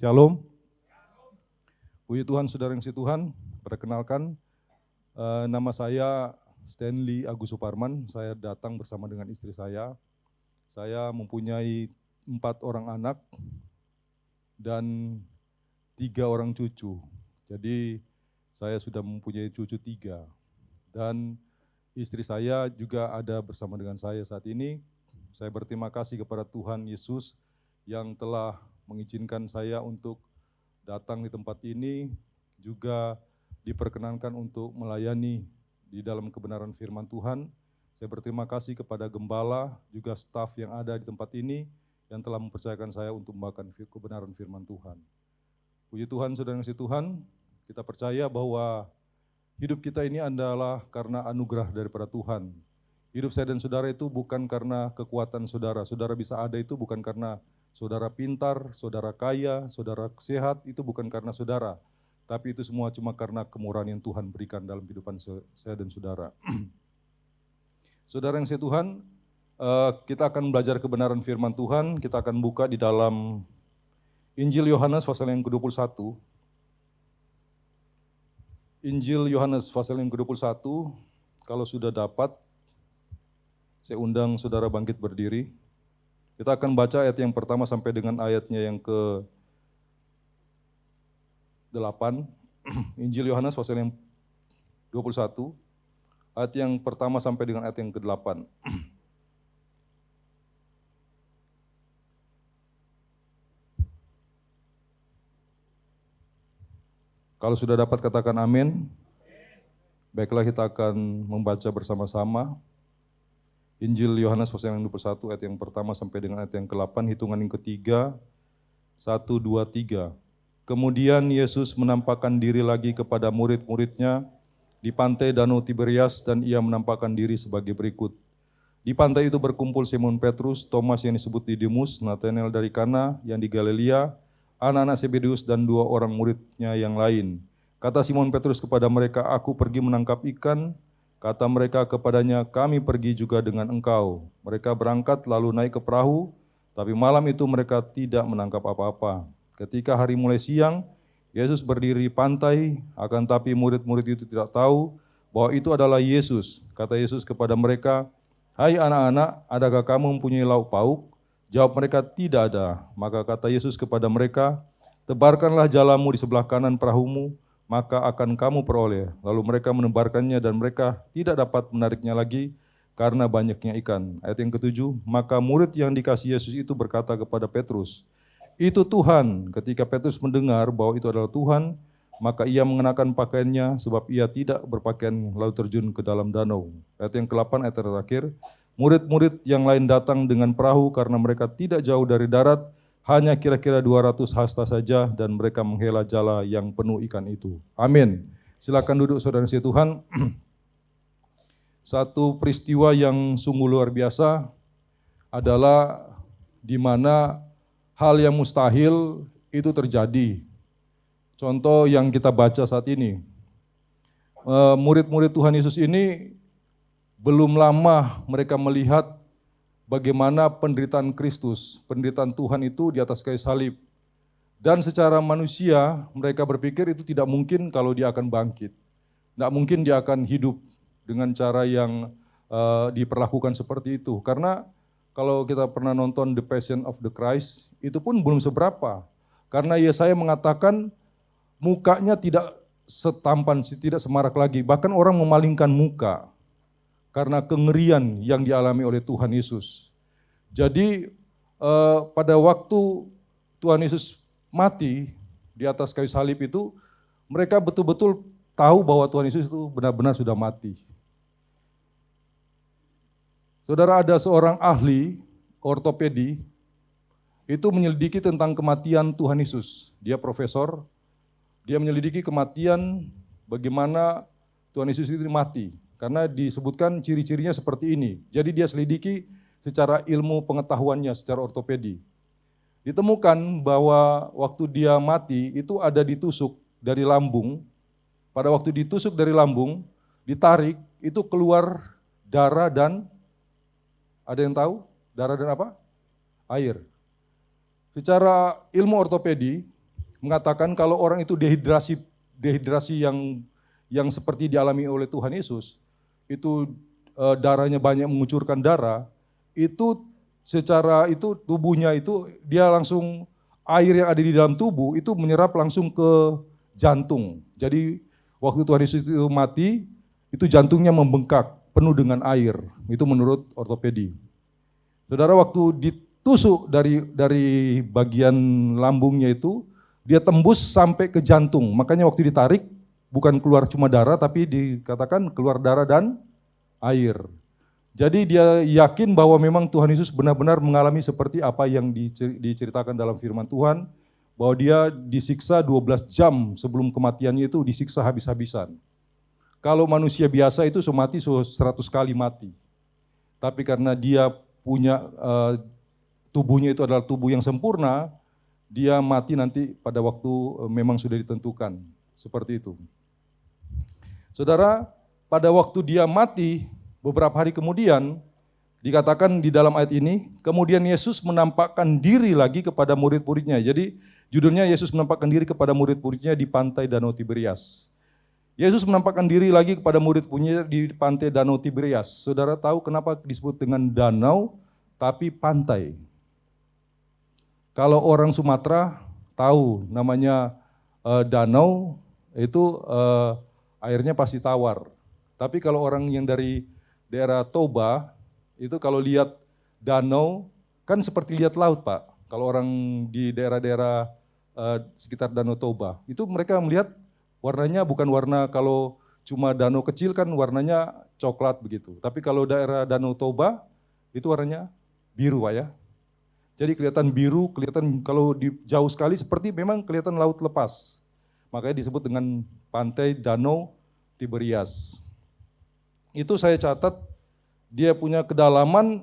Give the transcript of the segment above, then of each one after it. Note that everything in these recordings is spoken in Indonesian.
Shalom. Puji Tuhan, saudara yang kasih Tuhan. Perkenalkan, nama saya Stanley Agus Suparman. Saya datang bersama dengan istri saya. Saya mempunyai 4 orang anak dan 3 orang cucu. Jadi saya sudah mempunyai cucu 3. Dan istri saya juga ada bersama dengan saya saat ini. Saya berterima kasih kepada Tuhan Yesus yang telah mengizinkan saya untuk datang di tempat ini, juga diperkenankan untuk melayani di dalam kebenaran firman Tuhan. Saya berterima kasih kepada gembala, juga staf yang ada di tempat ini, yang telah mempercayakan saya untuk membawakan kebenaran firman Tuhan. Puji Tuhan, saudara yang kasih Tuhan, kita percaya bahwa hidup kita ini adalah karena anugerah daripada Tuhan. Hidup saya dan saudara itu bukan karena kekuatan saudara. Saudara bisa ada itu bukan karena saudara pintar, saudara kaya, saudara sehat, itu bukan karena saudara. Tapi itu semua cuma karena kemurahan yang Tuhan berikan dalam kehidupan saya dan saudara. Saudara yang saya Tuhan, kita akan belajar kebenaran firman Tuhan. Kita akan buka di dalam Injil Yohanes pasal yang ke-21. Injil Yohanes pasal yang ke-21, kalau sudah dapat, saya undang saudara bangkit berdiri. Kita akan baca ayat yang pertama sampai dengan ayatnya yang ke-8. Injil Yohanes pasal yang 21, ayat yang pertama sampai dengan ayat yang ke-8. Kalau sudah dapat katakan amin. Baiklah, kita akan membaca bersama-sama. Injil Yohanes pasal yang 21 ayat yang pertama sampai dengan ayat yang ke-8, hitungan yang ketiga, 1, 2, 3. Kemudian Yesus menampakkan diri lagi kepada murid-muridnya di pantai Danau Tiberias dan ia menampakkan diri sebagai berikut. Di pantai itu berkumpul Simon Petrus, Thomas yang disebut Didimus, Nathanael dari Kana yang di Galilea, anak-anak Zebedeus dan 2 orang muridnya yang lain. Kata Simon Petrus kepada mereka, "Aku pergi menangkap ikan." Kata mereka kepadanya, "Kami pergi juga dengan engkau." Mereka berangkat lalu naik ke perahu, tapi malam itu mereka tidak menangkap apa-apa. Ketika hari mulai siang, Yesus berdiri di pantai, akan tapi murid-murid itu tidak tahu bahwa itu adalah Yesus. Kata Yesus kepada mereka, "Hai anak-anak, adakah kamu mempunyai lauk pauk?" Jawab mereka, "Tidak ada." Maka kata Yesus kepada mereka, "Tebarkanlah jalamu di sebelah kanan perahumu, maka akan kamu peroleh." Lalu mereka menebarkannya dan mereka tidak dapat menariknya lagi karena banyaknya ikan. Ayat yang ke-7, maka murid yang dikasihi Yesus itu berkata kepada Petrus, "Itu Tuhan." Ketika Petrus mendengar bahwa itu adalah Tuhan, maka ia mengenakan pakaiannya sebab ia tidak berpakaian lalu terjun ke dalam danau. Ayat yang ke-8, ayat terakhir, murid-murid yang lain datang dengan perahu karena mereka tidak jauh dari darat, hanya kira-kira 200 hasta saja dan mereka menghela jala yang penuh ikan itu. Amin. Silakan duduk saudara kasih Tuhan. Satu peristiwa yang sungguh luar biasa adalah di mana hal yang mustahil itu terjadi. Contoh yang kita baca saat ini. Murid-murid Tuhan Yesus ini belum lama mereka melihat bagaimana penderitaan Kristus, penderitaan Tuhan itu di atas kayu salib. Dan secara manusia mereka berpikir itu tidak mungkin kalau dia akan bangkit. Tidak mungkin dia akan hidup dengan cara yang diperlakukan seperti itu. Karena kalau kita pernah nonton The Passion of the Christ, itu pun belum seberapa. Karena Yesaya mengatakan mukanya tidak setampan, tidak semarak lagi. Bahkan orang memalingkan muka karena kengerian yang dialami oleh Tuhan Yesus. Jadi pada waktu Tuhan Yesus mati di atas kayu salib itu, mereka betul-betul tahu bahwa Tuhan Yesus itu benar-benar sudah mati. Saudara, ada seorang ahli ortopedi itu menyelidiki tentang kematian Tuhan Yesus. Dia profesor, dia menyelidiki kematian bagaimana Tuhan Yesus itu mati. Karena disebutkan ciri-cirinya seperti ini. Jadi dia selidiki secara ilmu pengetahuannya, secara ortopedi. Ditemukan bahwa waktu dia mati itu ada ditusuk dari lambung. Pada waktu ditusuk dari lambung, ditarik, itu keluar darah dan, ada yang tahu? Darah dan apa? Air. Secara ilmu ortopedi, mengatakan kalau orang itu dehidrasi yang seperti dialami oleh Tuhan Yesus, itu darahnya banyak mengucurkan darah, itu secara itu tubuhnya itu dia langsung air yang ada di dalam tubuh itu menyerap langsung ke jantung. Jadi waktu Tuhan Yesus itu mati, itu jantungnya membengkak penuh dengan air. Itu menurut ortopedi. Saudara, waktu ditusuk dari bagian lambungnya itu, dia tembus sampai ke jantung. Makanya waktu ditarik bukan keluar cuma darah, tapi dikatakan keluar darah dan air. Jadi dia yakin bahwa memang Tuhan Yesus benar-benar mengalami seperti apa yang diceritakan dalam firman Tuhan, bahwa dia disiksa 12 jam sebelum kematiannya itu disiksa habis-habisan. Kalau manusia biasa itu semati 100 kali mati. Tapi karena dia punya tubuhnya itu adalah tubuh yang sempurna, dia mati nanti pada waktu memang sudah ditentukan. Seperti itu. Saudara, pada waktu dia mati, beberapa hari kemudian, dikatakan di dalam ayat ini, kemudian Yesus menampakkan diri lagi kepada murid-muridnya. Jadi judulnya Yesus menampakkan diri kepada murid-muridnya di pantai Danau Tiberias. Yesus menampakkan diri lagi kepada murid-muridnya di pantai Danau Tiberias. Saudara tahu kenapa disebut dengan danau, tapi pantai. Kalau orang Sumatera tahu namanya danau, itu airnya pasti tawar. Tapi kalau orang yang dari daerah Toba, itu kalau lihat danau, kan seperti lihat laut, Pak. Kalau orang di daerah-daerah sekitar Danau Toba, itu mereka melihat warnanya bukan warna, kalau cuma danau kecil kan warnanya coklat begitu. Tapi kalau daerah Danau Toba, itu warnanya biru, Pak ya. Jadi kelihatan biru, kelihatan kalau di jauh sekali seperti memang kelihatan laut lepas. Makanya disebut dengan pantai Danau Tiberias. Itu saya catat, dia punya kedalaman,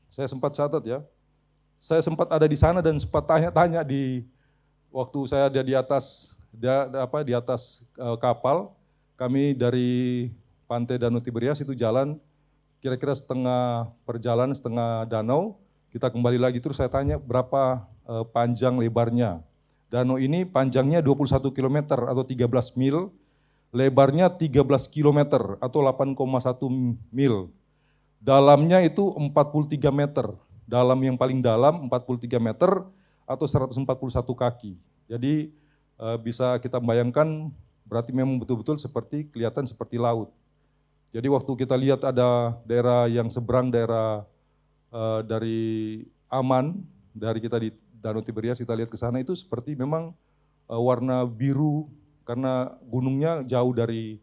saya sempat catat ya, saya sempat ada di sana dan sempat tanya-tanya di waktu saya ada di atas kapal, kami dari pantai Danau Tiberias itu jalan kira-kira setengah perjalanan, setengah danau, kita kembali lagi terus saya tanya berapa panjang lebarnya. Danau ini panjangnya 21 km atau 13 mil, lebarnya 13 km atau 8,1 mil. Dalamnya itu 43 meter, dalam yang paling dalam 43 meter atau 141 kaki. Jadi bisa kita bayangkan berarti memang betul-betul kelihatan seperti laut. Jadi waktu kita lihat ada daerah yang seberang daerah dari Aman, dari kita di Danau Tiberias kita lihat ke sana itu seperti memang warna biru karena gunungnya jauh dari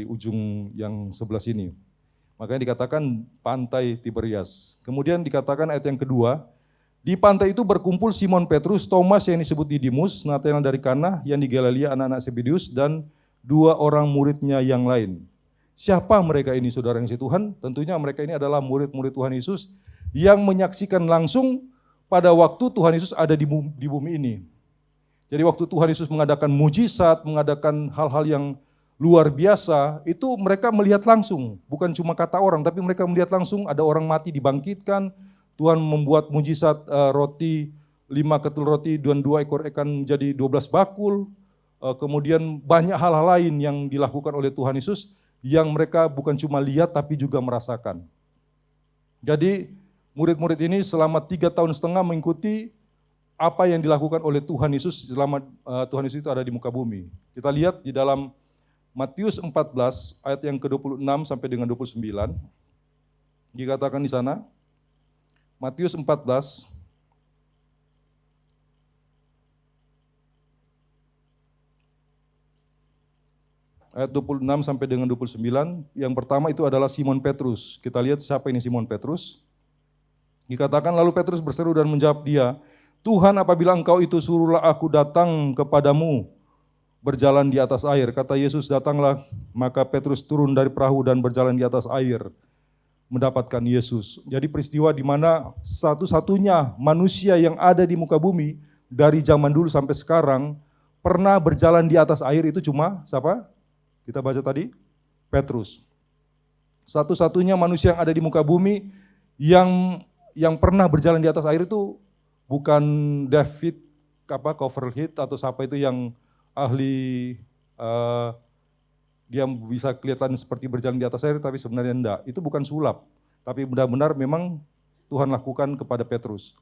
ujung yang sebelah sini. Makanya dikatakan pantai Tiberias. Kemudian dikatakan ayat yang kedua, di pantai itu berkumpul Simon Petrus, Thomas yang disebut Didimus, Nathanael dari Kana, yang di Galilea anak-anak Zebedeus, dan 2 orang muridnya yang lain. Siapa mereka ini saudara yang kasih Tuhan? Tentunya mereka ini adalah murid-murid Tuhan Yesus yang menyaksikan langsung pada waktu Tuhan Yesus ada di bumi ini. Jadi waktu Tuhan Yesus mengadakan mujizat, mengadakan hal-hal yang luar biasa, itu mereka melihat langsung. Bukan cuma kata orang, tapi mereka melihat langsung ada orang mati dibangkitkan, Tuhan membuat mujizat roti, 5 ketul roti dan 2 ekor ikan menjadi 12 bakul. Kemudian banyak hal-hal lain yang dilakukan oleh Tuhan Yesus yang mereka bukan cuma lihat tapi juga merasakan. Jadi murid-murid ini selama 3,5 tahun mengikuti apa yang dilakukan oleh Tuhan Yesus selama Tuhan Yesus itu ada di muka bumi. Kita lihat di dalam Matius 14 ayat yang ke-26 sampai dengan 29. Dikatakan di sana, Matius 14 ayat 26 sampai dengan 29, yang pertama itu adalah Simon Petrus. Kita lihat siapa ini Simon Petrus. Dikatakan lalu Petrus berseru dan menjawab dia, Tuhan apabila engkau itu suruhlah aku datang kepadamu berjalan di atas air. Kata Yesus datanglah, maka Petrus turun dari perahu dan berjalan di atas air mendapatkan Yesus. Jadi peristiwa di mana satu-satunya manusia yang ada di muka bumi dari zaman dulu sampai sekarang pernah berjalan di atas air itu cuma siapa? Kita baca tadi, Petrus. Satu-satunya manusia yang ada di muka bumi yang pernah berjalan di atas air itu bukan David Copperfield atau siapa itu yang ahli dia bisa kelihatan seperti berjalan di atas air, tapi sebenarnya enggak. Itu bukan sulap, tapi benar-benar memang Tuhan lakukan kepada Petrus.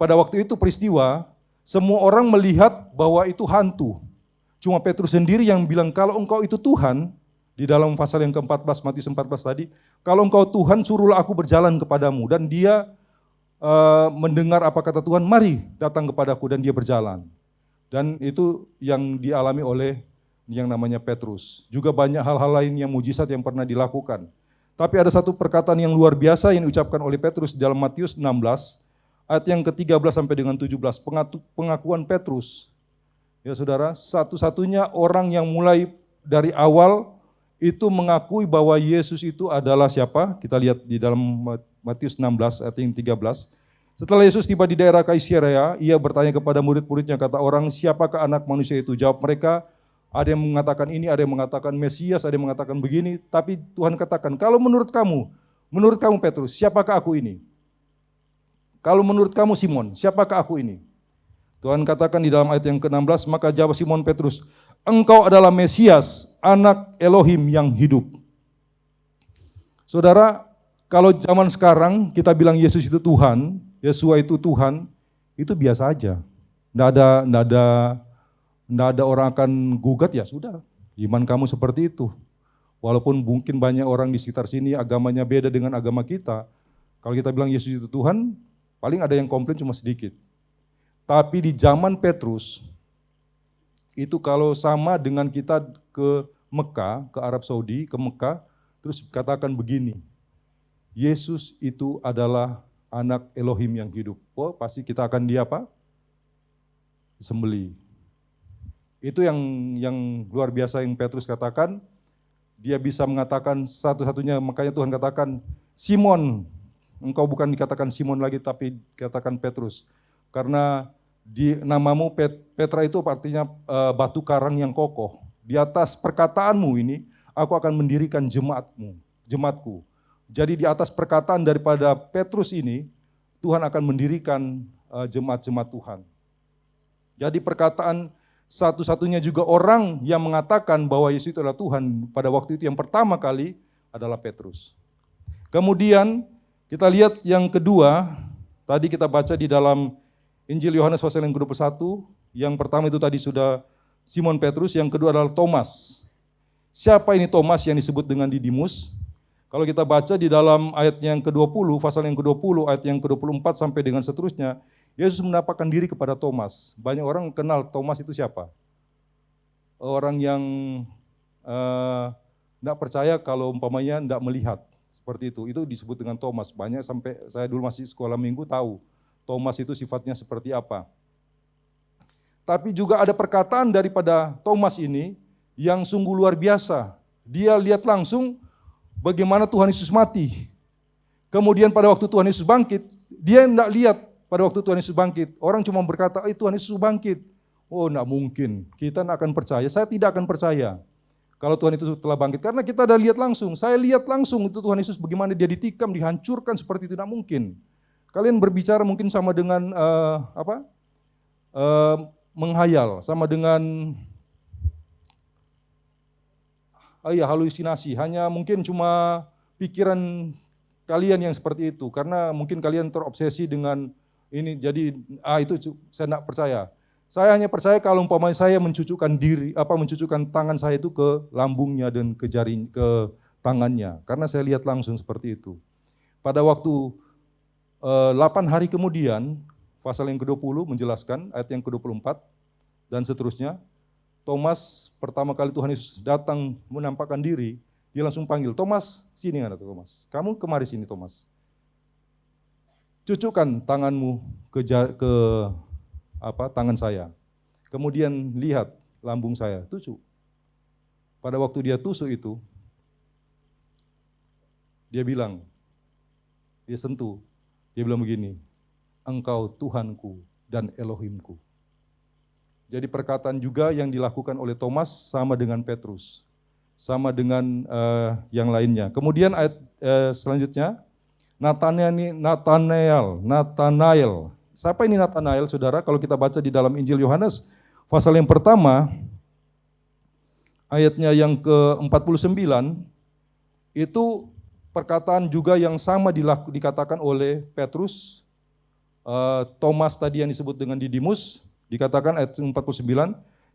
Pada waktu itu peristiwa, semua orang melihat bahwa itu hantu. Cuma Petrus sendiri yang bilang, kalau engkau itu Tuhan, di dalam pasal yang ke-14, Matius 14 tadi, kalau engkau Tuhan, suruhlah aku berjalan kepadamu. Dan dia mendengar apa kata Tuhan, mari datang kepadaku, dan dia berjalan. Dan itu yang dialami oleh yang namanya Petrus. Juga banyak hal-hal lain yang mujizat yang pernah dilakukan. Tapi ada satu perkataan yang luar biasa yang diucapkan oleh Petrus dalam Matius 16, ayat yang ke-13 sampai dengan 17, pengakuan Petrus. Ya saudara, satu-satunya orang yang mulai dari awal itu mengakui bahwa Yesus itu adalah siapa? Kita lihat di dalam Matius 16 ayat yang 13. Setelah Yesus tiba di daerah Kaisarea, ia bertanya kepada murid-muridnya, kata orang, siapakah anak manusia itu? Jawab mereka, ada yang mengatakan ini, ada yang mengatakan Mesias, ada yang mengatakan begini. Tapi Tuhan katakan, kalau menurut kamu Petrus, siapakah aku ini? Kalau menurut kamu Simon, siapakah aku ini? Tuhan katakan di dalam ayat yang ke-16, maka jawab Simon Petrus, engkau adalah Mesias, anak Elohim yang hidup. Saudara, kalau zaman sekarang kita bilang Yesus itu Tuhan, Yesua itu Tuhan, itu biasa aja. Nggak ada orang akan gugat, ya sudah, iman kamu seperti itu. Walaupun mungkin banyak orang di sekitar sini agamanya beda dengan agama kita. Kalau kita bilang Yesus itu Tuhan, paling ada yang komplain cuma sedikit. Tapi di zaman Petrus, itu kalau sama dengan kita ke Mekah, ke Arab Saudi, ke Mekah, terus katakan begini, Yesus itu adalah anak Elohim yang hidup. Oh, pasti kita akan disembelih. Itu yang luar biasa yang Petrus katakan, dia bisa mengatakan satu-satunya, makanya Tuhan katakan, Simon, engkau bukan dikatakan Simon lagi, tapi dikatakan Petrus. Karena di namamu Petra itu artinya batu karang yang kokoh. Di atas perkataanmu ini, aku akan mendirikan jemaatku. Jadi di atas perkataan daripada Petrus ini, Tuhan akan mendirikan jemaat-jemaat Tuhan. Jadi perkataan satu-satunya juga orang yang mengatakan bahwa Yesus itu adalah Tuhan pada waktu itu yang pertama kali adalah Petrus. Kemudian kita lihat yang kedua, tadi kita baca di dalam Injil Yohanes pasal yang ke-21, yang pertama itu tadi sudah Simon Petrus, yang kedua adalah Thomas. Siapa ini Thomas yang disebut dengan Didimus? Kalau kita baca di dalam ayat yang ke-20, pasal yang ke-20, ayat yang ke-24 sampai dengan seterusnya, Yesus menampakkan diri kepada Thomas. Banyak orang kenal Thomas itu siapa? Orang yang tidak percaya kalau umpamanya tidak melihat. Seperti itu disebut dengan Thomas. Banyak sampai saya dulu masih sekolah minggu tahu Thomas itu sifatnya seperti apa. Tapi juga ada perkataan daripada Thomas ini yang sungguh luar biasa. Dia lihat langsung bagaimana Tuhan Yesus mati. Kemudian pada waktu Tuhan Yesus bangkit, dia tidak lihat pada waktu Tuhan Yesus bangkit. Orang cuma berkata, Tuhan Yesus bangkit. Oh, tidak mungkin. Kita tidak akan percaya. Saya tidak akan percaya kalau Tuhan itu telah bangkit. Karena kita ada lihat langsung. Saya lihat langsung itu Tuhan Yesus bagaimana dia ditikam, dihancurkan seperti itu. Tidak mungkin. Kalian berbicara mungkin sama dengan menghayal, sama dengan halusinasi. Hanya mungkin cuma pikiran kalian yang seperti itu. Karena mungkin kalian terobsesi dengan ini, jadi itu saya tidak percaya. Saya hanya percaya kalau umpamanya saya mencucukkan tangan saya itu ke lambungnya dan ke tangannya. Karena saya lihat langsung seperti itu. Pada waktu 8 hari kemudian, pasal yang ke-20 menjelaskan, ayat yang ke-24 dan seterusnya, Thomas pertama kali Tuhan Yesus datang menampakkan diri, dia langsung panggil, Thomas, sini kata Thomas. Kamu kemari sini Thomas. Cucukkan tanganmu ke tangan saya. Kemudian lihat lambung saya, tusuk. Pada waktu dia tusuk itu, dia bilang, dia sentuh, dia bilang begini, engkau Tuhanku dan Elohimku. Jadi perkataan juga yang dilakukan oleh Thomas sama dengan Petrus, sama dengan yang lainnya. Kemudian ayat selanjutnya, Nathanael Siapa ini Nathanael, saudara? Kalau kita baca di dalam Injil Yohanes, pasal yang pertama, ayatnya yang ke-49, itu perkataan juga yang sama dikatakan oleh Petrus, Thomas tadi yang disebut dengan Didimus, dikatakan ayat 49,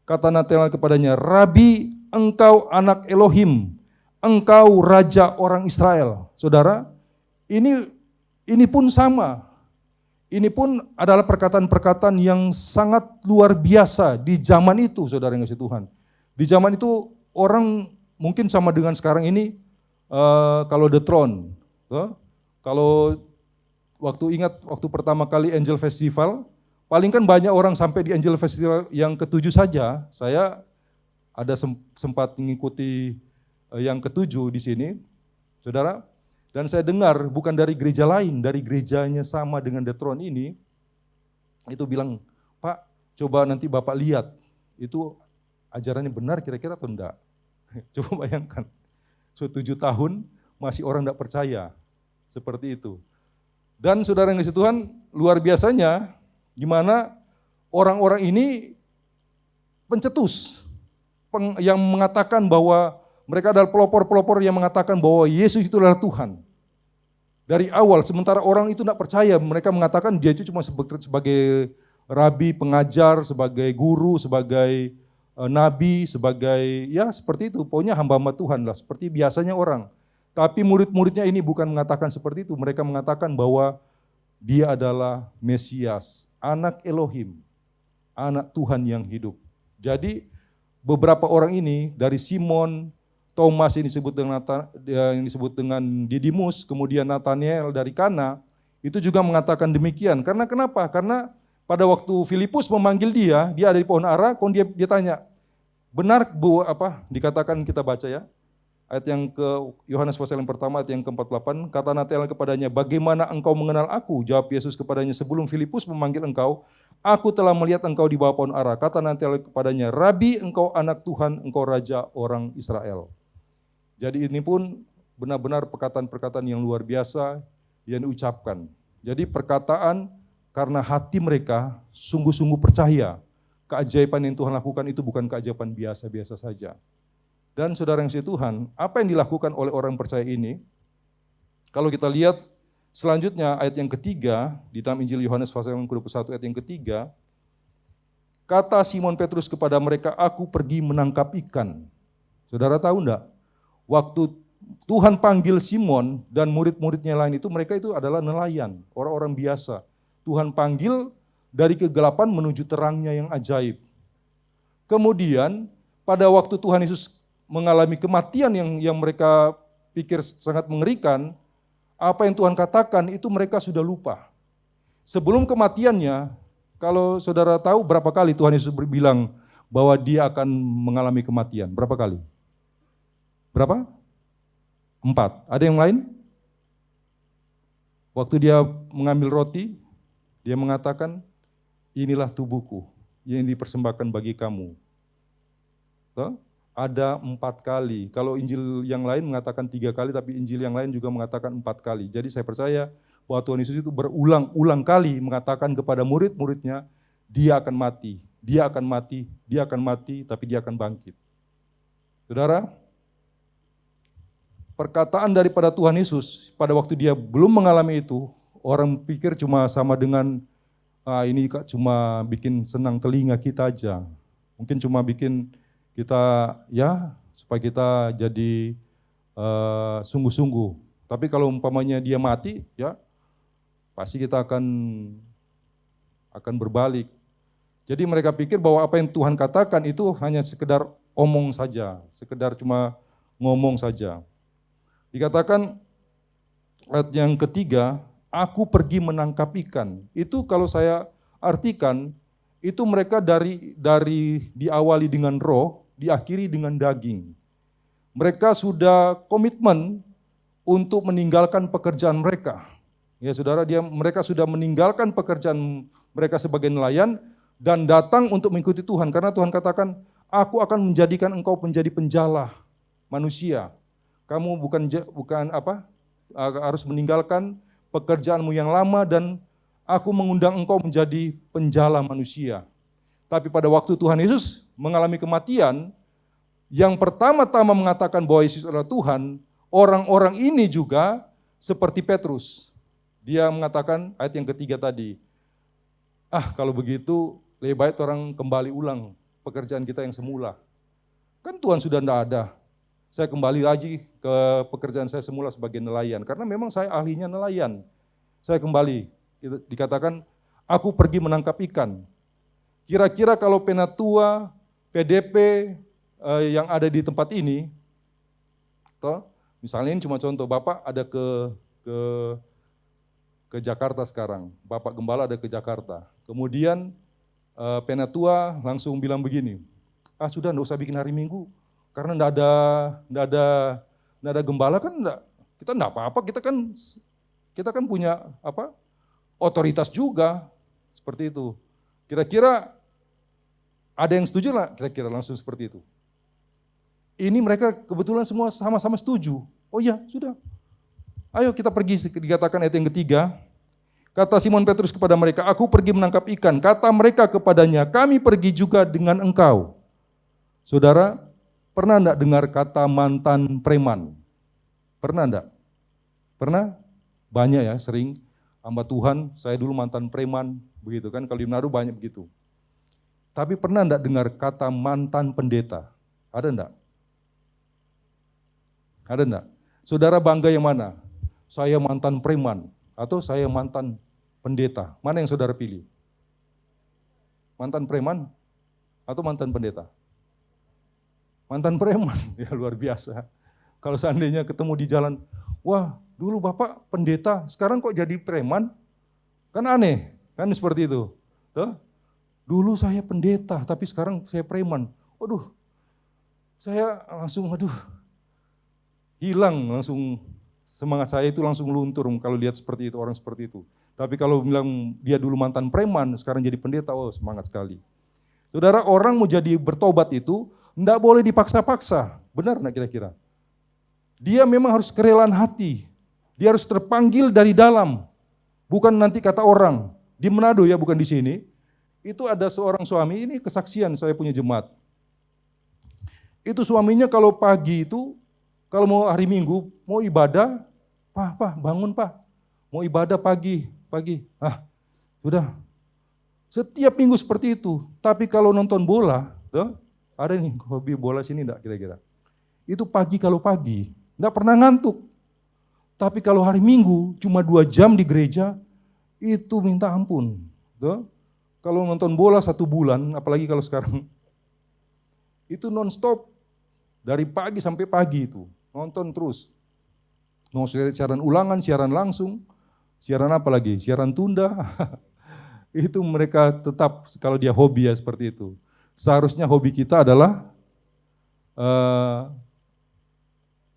kata Nathanael kepadanya, Rabi, engkau anak Elohim, engkau raja orang Israel. Saudara, ini pun sama. Ini pun adalah perkataan-perkataan yang sangat luar biasa di zaman itu, saudara yang kasih Tuhan. Di zaman itu orang mungkin sama dengan sekarang ini, kalau The Throne, kalau waktu pertama kali Angel Festival, paling kan banyak orang sampai di Angel Festival yang ke-7 saja. Saya ada sempat mengikuti yang ke-7 di sini, saudara. Dan saya dengar bukan dari gereja lain, dari gerejanya sama dengan The Throne ini, itu bilang, Pak, coba nanti Bapak lihat, itu ajarannya benar kira-kira atau enggak? Coba bayangkan, 7 tahun masih orang enggak percaya, seperti itu. Dan saudara yang kasih Tuhan, luar biasanya, di mana orang-orang ini pencetus, yang mengatakan bahwa mereka adalah pelopor-pelopor yang mengatakan bahwa Yesus itu adalah Tuhan. Dari awal, sementara orang itu tidak percaya, mereka mengatakan dia itu cuma sebagai rabi, pengajar, sebagai guru, sebagai nabi, sebagai ya seperti itu. Pokoknya hamba-hamba Tuhan lah, seperti biasanya orang. Tapi murid-muridnya ini bukan mengatakan seperti itu. Mereka mengatakan bahwa dia adalah Mesias, anak Elohim, anak Tuhan yang hidup. Jadi beberapa orang ini dari Simon, Thomas yang disebut dengan Didimus, kemudian Nathanael dari Kana, itu juga mengatakan demikian. Karena kenapa? Karena pada waktu Filipus memanggil dia ada di pohon ara, kemudian dia tanya, benar Bu apa? Dikatakan kita baca ya. Ayat yang ke Yohanes pasal yang pertama ayat yang ke-48, kata Nathanael kepadanya, bagaimana engkau mengenal aku? Jawab Yesus kepadanya, sebelum Filipus memanggil engkau, aku telah melihat engkau di bawah pohon ara. Kata Nathanael kepadanya, Rabi, engkau anak Tuhan, engkau raja orang Israel. Jadi ini pun benar-benar perkataan-perkataan yang luar biasa yang diucapkan. Jadi perkataan karena hati mereka sungguh-sungguh percaya keajaiban yang Tuhan lakukan itu bukan keajaiban biasa-biasa saja. Dan saudara yang kasih Tuhan, apa yang dilakukan oleh orang percaya ini? Kalau kita lihat selanjutnya ayat yang ketiga, di dalam Injil Yohanes pasal yang ke-21 ayat yang ketiga, kata Simon Petrus kepada mereka, aku pergi menangkap ikan. Saudara tahu enggak? Waktu Tuhan panggil Simon dan murid-muridnya lain itu, mereka itu adalah nelayan, orang-orang biasa. Tuhan panggil dari kegelapan menuju terangnya yang ajaib. Kemudian pada waktu Tuhan Yesus mengalami kematian yang mereka pikir sangat mengerikan, apa yang Tuhan katakan itu mereka sudah lupa. Sebelum kematiannya, kalau saudara tahu berapa kali Tuhan Yesus bilang bahwa dia akan mengalami kematian? Berapa kali? Berapa? 4. Ada yang lain? Waktu dia mengambil roti, dia mengatakan, inilah tubuhku yang dipersembahkan bagi kamu. Tuh? Ada 4 kali. Kalau Injil yang lain mengatakan 3 kali, tapi Injil yang lain juga mengatakan 4 kali. Jadi saya percaya bahwa Tuhan Yesus itu berulang-ulang kali mengatakan kepada murid-muridnya, dia akan mati, dia akan mati, dia akan mati, tapi dia akan bangkit. Saudara, perkataan daripada Tuhan Yesus pada waktu dia belum mengalami itu, orang pikir cuma sama dengan, ini cuma bikin senang telinga kita aja. Mungkin cuma bikin kita ya supaya kita jadi sungguh-sungguh. Tapi kalau umpamanya dia mati, ya pasti kita akan berbalik. Jadi mereka pikir bahwa apa yang Tuhan katakan itu hanya sekedar omong saja, sekedar cuma ngomong saja. Dikatakan ayat yang ketiga, aku pergi menangkap ikan. Itu kalau saya artikan, itu mereka dari diawali dengan roh, diakhiri dengan daging. Mereka sudah komitmen untuk meninggalkan pekerjaan mereka. Ya saudara, mereka sudah meninggalkan pekerjaan mereka sebagai nelayan dan datang untuk mengikuti Tuhan. Karena Tuhan katakan, aku akan menjadikan engkau menjadi penjala manusia. Kamu bukan harus meninggalkan pekerjaanmu yang lama dan aku mengundang engkau menjadi penjala manusia. Tapi pada waktu Tuhan Yesus mengalami kematian, yang pertama-tama mengatakan bahwa Yesus adalah Tuhan, orang-orang ini juga seperti Petrus. Dia mengatakan ayat yang ketiga tadi, kalau begitu lebih baik orang kembali ulang pekerjaan kita yang semula. Kan Tuhan sudah tidak ada. Saya kembali lagi ke pekerjaan saya semula sebagai nelayan. Karena memang saya ahlinya nelayan. Saya kembali, dikatakan aku pergi menangkap ikan. Kira-kira kalau Penatua, PDP yang ada di tempat ini, misalnya ini cuma contoh, Bapak ada ke Jakarta sekarang. Bapak Gembala ada ke Jakarta. Kemudian Penatua langsung bilang begini, sudah enggak usah bikin hari Minggu, karena enggak ada gembala kan kita enggak apa-apa, kita kan punya otoritas juga, seperti itu. Kira-kira ada yang setuju lah, kira-kira langsung seperti itu. Ini mereka kebetulan semua sama-sama setuju. Oh iya, sudah. Ayo kita pergi, dikatakan ayat yang ketiga. Kata Simon Petrus kepada mereka, aku pergi menangkap ikan. Kata mereka kepadanya, kami pergi juga dengan engkau. Saudara, pernah enggak dengar kata mantan preman? Pernah enggak? Pernah? Banyak ya, sering. Hamba Tuhan, saya dulu mantan preman, begitu kan. Kalau di Manado banyak begitu. Tapi pernah enggak dengar kata mantan pendeta? Ada enggak? Ada enggak? Saudara bangga yang mana? Saya mantan preman atau saya mantan pendeta? Mana yang saudara pilih? Mantan preman atau mantan pendeta? Mantan preman, ya luar biasa. Kalau seandainya ketemu di jalan, wah dulu Bapak pendeta, sekarang kok jadi preman? Kan aneh, kan seperti itu. Tuh? Dulu saya pendeta, tapi sekarang saya preman. Waduh, saya langsung, hilang langsung, semangat saya itu langsung luntur kalau lihat seperti itu, orang seperti itu. Tapi kalau bilang dia dulu mantan preman, sekarang jadi pendeta, semangat sekali. Saudara, orang mau jadi bertobat itu, enggak boleh dipaksa-paksa. Benar enggak kira-kira? Dia memang harus kerelaan hati. Dia harus terpanggil dari dalam. Bukan nanti kata orang. Di Manado ya, bukan di sini. Itu ada seorang suami, ini kesaksian saya punya jemaat. Itu suaminya kalau pagi itu, kalau mau hari Minggu, mau ibadah, Pak, bangun Pak. Mau ibadah pagi. Sudah. Setiap minggu seperti itu. Tapi kalau nonton bola, ada nih hobi bola sini enggak kira-kira? Itu pagi kalau pagi, enggak pernah ngantuk. Tapi kalau hari Minggu, cuma 2 jam di gereja, itu minta ampun. Kalau nonton bola 1 bulan, apalagi kalau sekarang, itu non-stop. Dari pagi sampai pagi itu. Nonton terus. Mau siaran ulangan, siaran langsung, siaran apa lagi? Siaran tunda. Itu mereka tetap kalau dia hobi ya seperti itu. Seharusnya hobi kita adalah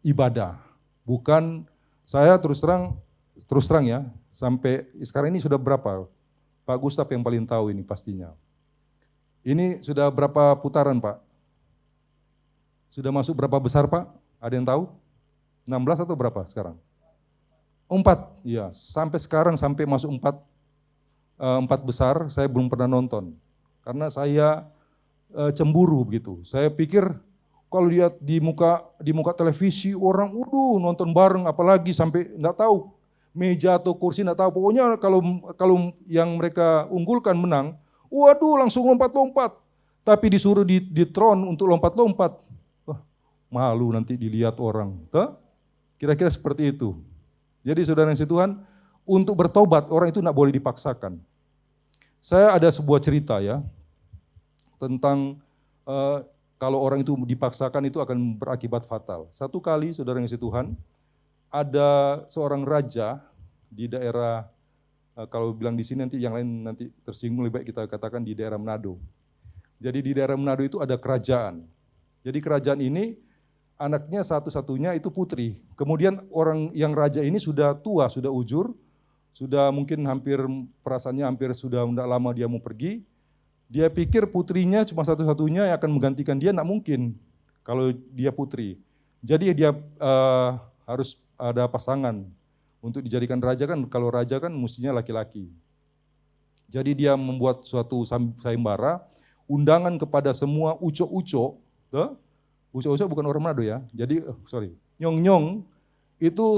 ibadah. Bukan saya terus terang ya, sampai sekarang ini sudah berapa? Pak Gustaf yang paling tahu ini pastinya. Ini sudah berapa putaran Pak? Sudah masuk berapa besar Pak? Ada yang tahu? 16 atau berapa sekarang? 4, ya. Sampai sekarang sampai masuk 4 besar, saya belum pernah nonton. Karena saya cemburu begitu. Saya pikir kalau lihat di muka televisi orang nonton bareng, apalagi sampai enggak tahu meja atau kursi enggak tahu. Pokoknya kalau yang mereka unggulkan menang, langsung lompat-lompat. Tapi disuruh di tron untuk lompat-lompat. Malu nanti dilihat orang. Kira-kira seperti itu. Jadi saudara yang Tuhan, untuk bertobat orang itu enggak boleh dipaksakan. Saya ada sebuah cerita ya, tentang kalau orang itu dipaksakan itu akan berakibat fatal. Satu kali saudara yang Tuhan, ada seorang raja di daerah, kalau bilang di sini nanti yang lain nanti tersinggung, lebih baik kita katakan di daerah Manado. Jadi di daerah Manado itu ada kerajaan. Jadi kerajaan ini anaknya satu-satunya itu putri. Kemudian orang yang raja ini sudah tua, sudah ujur, sudah mungkin perasaannya hampir sudah tidak lama dia mau pergi. Dia pikir putrinya cuma satu-satunya yang akan menggantikan dia, tidak mungkin kalau dia putri. Jadi dia harus ada pasangan untuk dijadikan raja kan, kalau raja kan mestinya laki-laki. Jadi dia membuat suatu sayembara, undangan kepada semua uco-uco, uco-uco bukan orang Manado ya, jadi nyong-nyong itu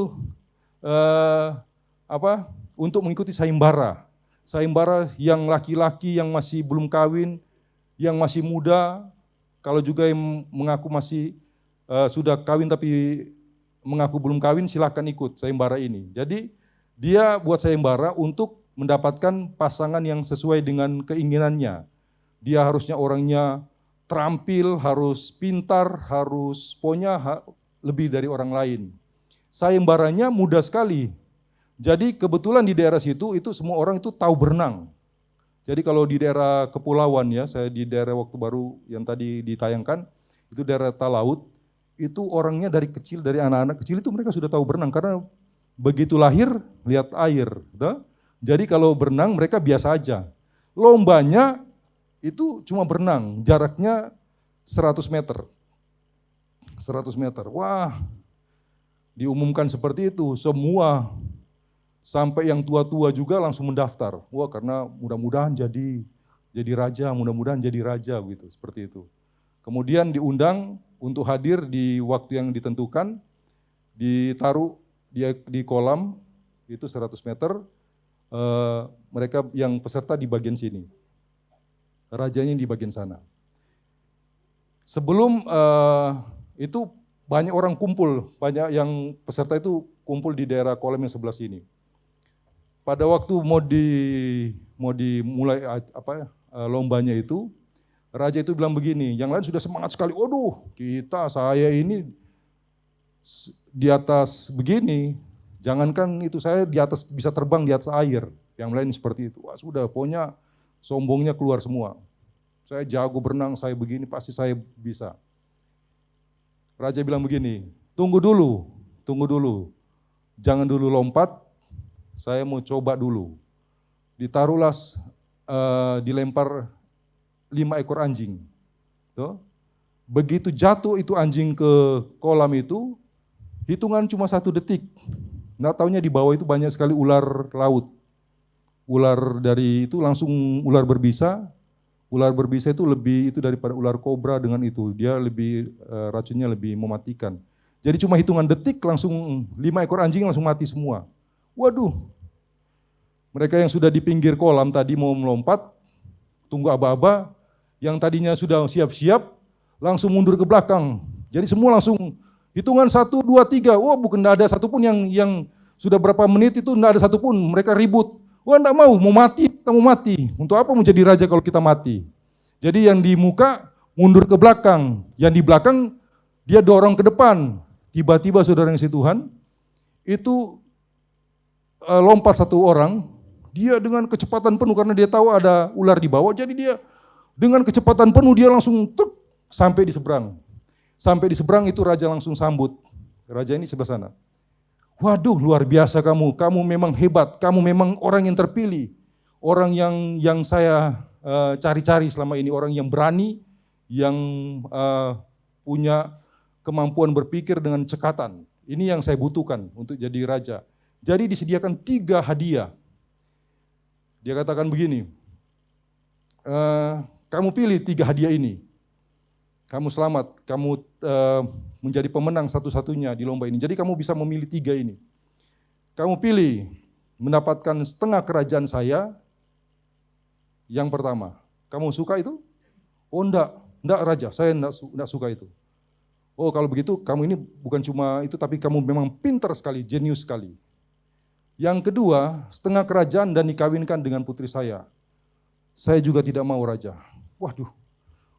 untuk mengikuti sayembara. Sayembara yang laki-laki yang masih belum kawin, yang masih muda, kalau juga yang mengaku masih sudah kawin tapi mengaku belum kawin, silakan ikut sayembara ini. Jadi dia buat sayembara untuk mendapatkan pasangan yang sesuai dengan keinginannya. Dia harusnya orangnya terampil, harus pintar, harus pokoknya lebih dari orang lain. Sayembaranya mudah sekali. Jadi kebetulan di daerah situ itu semua orang itu tahu berenang. Jadi kalau di daerah kepulauan ya, saya di daerah Waktu Baru yang tadi ditayangkan, itu daerah Talaut, itu orangnya dari kecil, dari anak-anak kecil itu mereka sudah tahu berenang karena begitu lahir lihat air. Jadi kalau berenang mereka biasa aja. Lombanya itu cuma berenang, jaraknya 100 meter. 100 meter, wah diumumkan seperti itu, semua sampai yang tua-tua juga langsung mendaftar. Wah, karena mudah-mudahan jadi raja, mudah-mudahan jadi raja gitu, seperti itu. Kemudian diundang untuk hadir di waktu yang ditentukan, ditaruh di kolam itu 100 meter. Mereka yang peserta di bagian sini, rajanya di bagian sana. Sebelum itu banyak orang kumpul, banyak yang peserta itu kumpul di daerah kolam yang sebelah sini. Pada waktu mau dimulai lombanya itu, raja itu bilang begini, yang lain sudah semangat sekali, waduh saya ini di atas begini, jangankan itu saya di atas bisa terbang di atas air, yang lain seperti itu. Wah sudah, pokoknya sombongnya keluar semua. Saya jago berenang, saya begini, pasti saya bisa. Raja bilang begini, tunggu dulu, jangan dulu lompat, saya mau coba dulu. Ditaruhlah, dilempar 5 ekor anjing. Tuh. Begitu jatuh itu anjing ke kolam itu, hitungan cuma 1 detik. Nggak taunya di bawah itu banyak sekali ular laut. Ular dari itu langsung ular berbisa. Ular berbisa itu lebih itu daripada ular kobra dengan itu. Dia lebih racunnya lebih mematikan. Jadi cuma hitungan detik langsung 5 ekor anjing langsung mati semua. Waduh, mereka yang sudah di pinggir kolam tadi mau melompat, tunggu aba-aba, yang tadinya sudah siap-siap, langsung mundur ke belakang. Jadi semua langsung hitungan 1, 2, 3, wah bukan ada satupun yang sudah berapa menit itu tidak ada satupun, mereka ribut. Wah enggak mau mati, kita mau mati. Untuk apa mau jadi raja kalau kita mati? Jadi yang di muka mundur ke belakang, yang di belakang dia dorong ke depan. Tiba-tiba saudara yang kasih Tuhan, itu lompat 1 orang, dia dengan kecepatan penuh karena dia tahu ada ular di bawah, jadi dia dengan kecepatan penuh dia langsung sampai di seberang. Sampai di seberang itu raja langsung sambut. Raja ini sebelah sana. Waduh, luar biasa kamu memang hebat, kamu memang orang yang terpilih. Orang yang saya cari-cari selama ini, orang yang berani, yang punya kemampuan berpikir dengan cekatan. Ini yang saya butuhkan untuk jadi raja. Jadi disediakan 3 hadiah. Dia katakan begini, kamu pilih 3 hadiah ini. Kamu selamat, kamu menjadi pemenang satu-satunya di lomba ini. Jadi kamu bisa memilih 3 ini. Kamu pilih mendapatkan setengah kerajaan saya, yang pertama. Kamu suka itu? Oh enggak raja, saya enggak suka itu. Oh kalau begitu kamu ini bukan cuma itu, tapi kamu memang pintar sekali, jenius sekali. Yang kedua, setengah kerajaan dan dikawinkan dengan putri saya. Saya juga tidak mau raja. Waduh,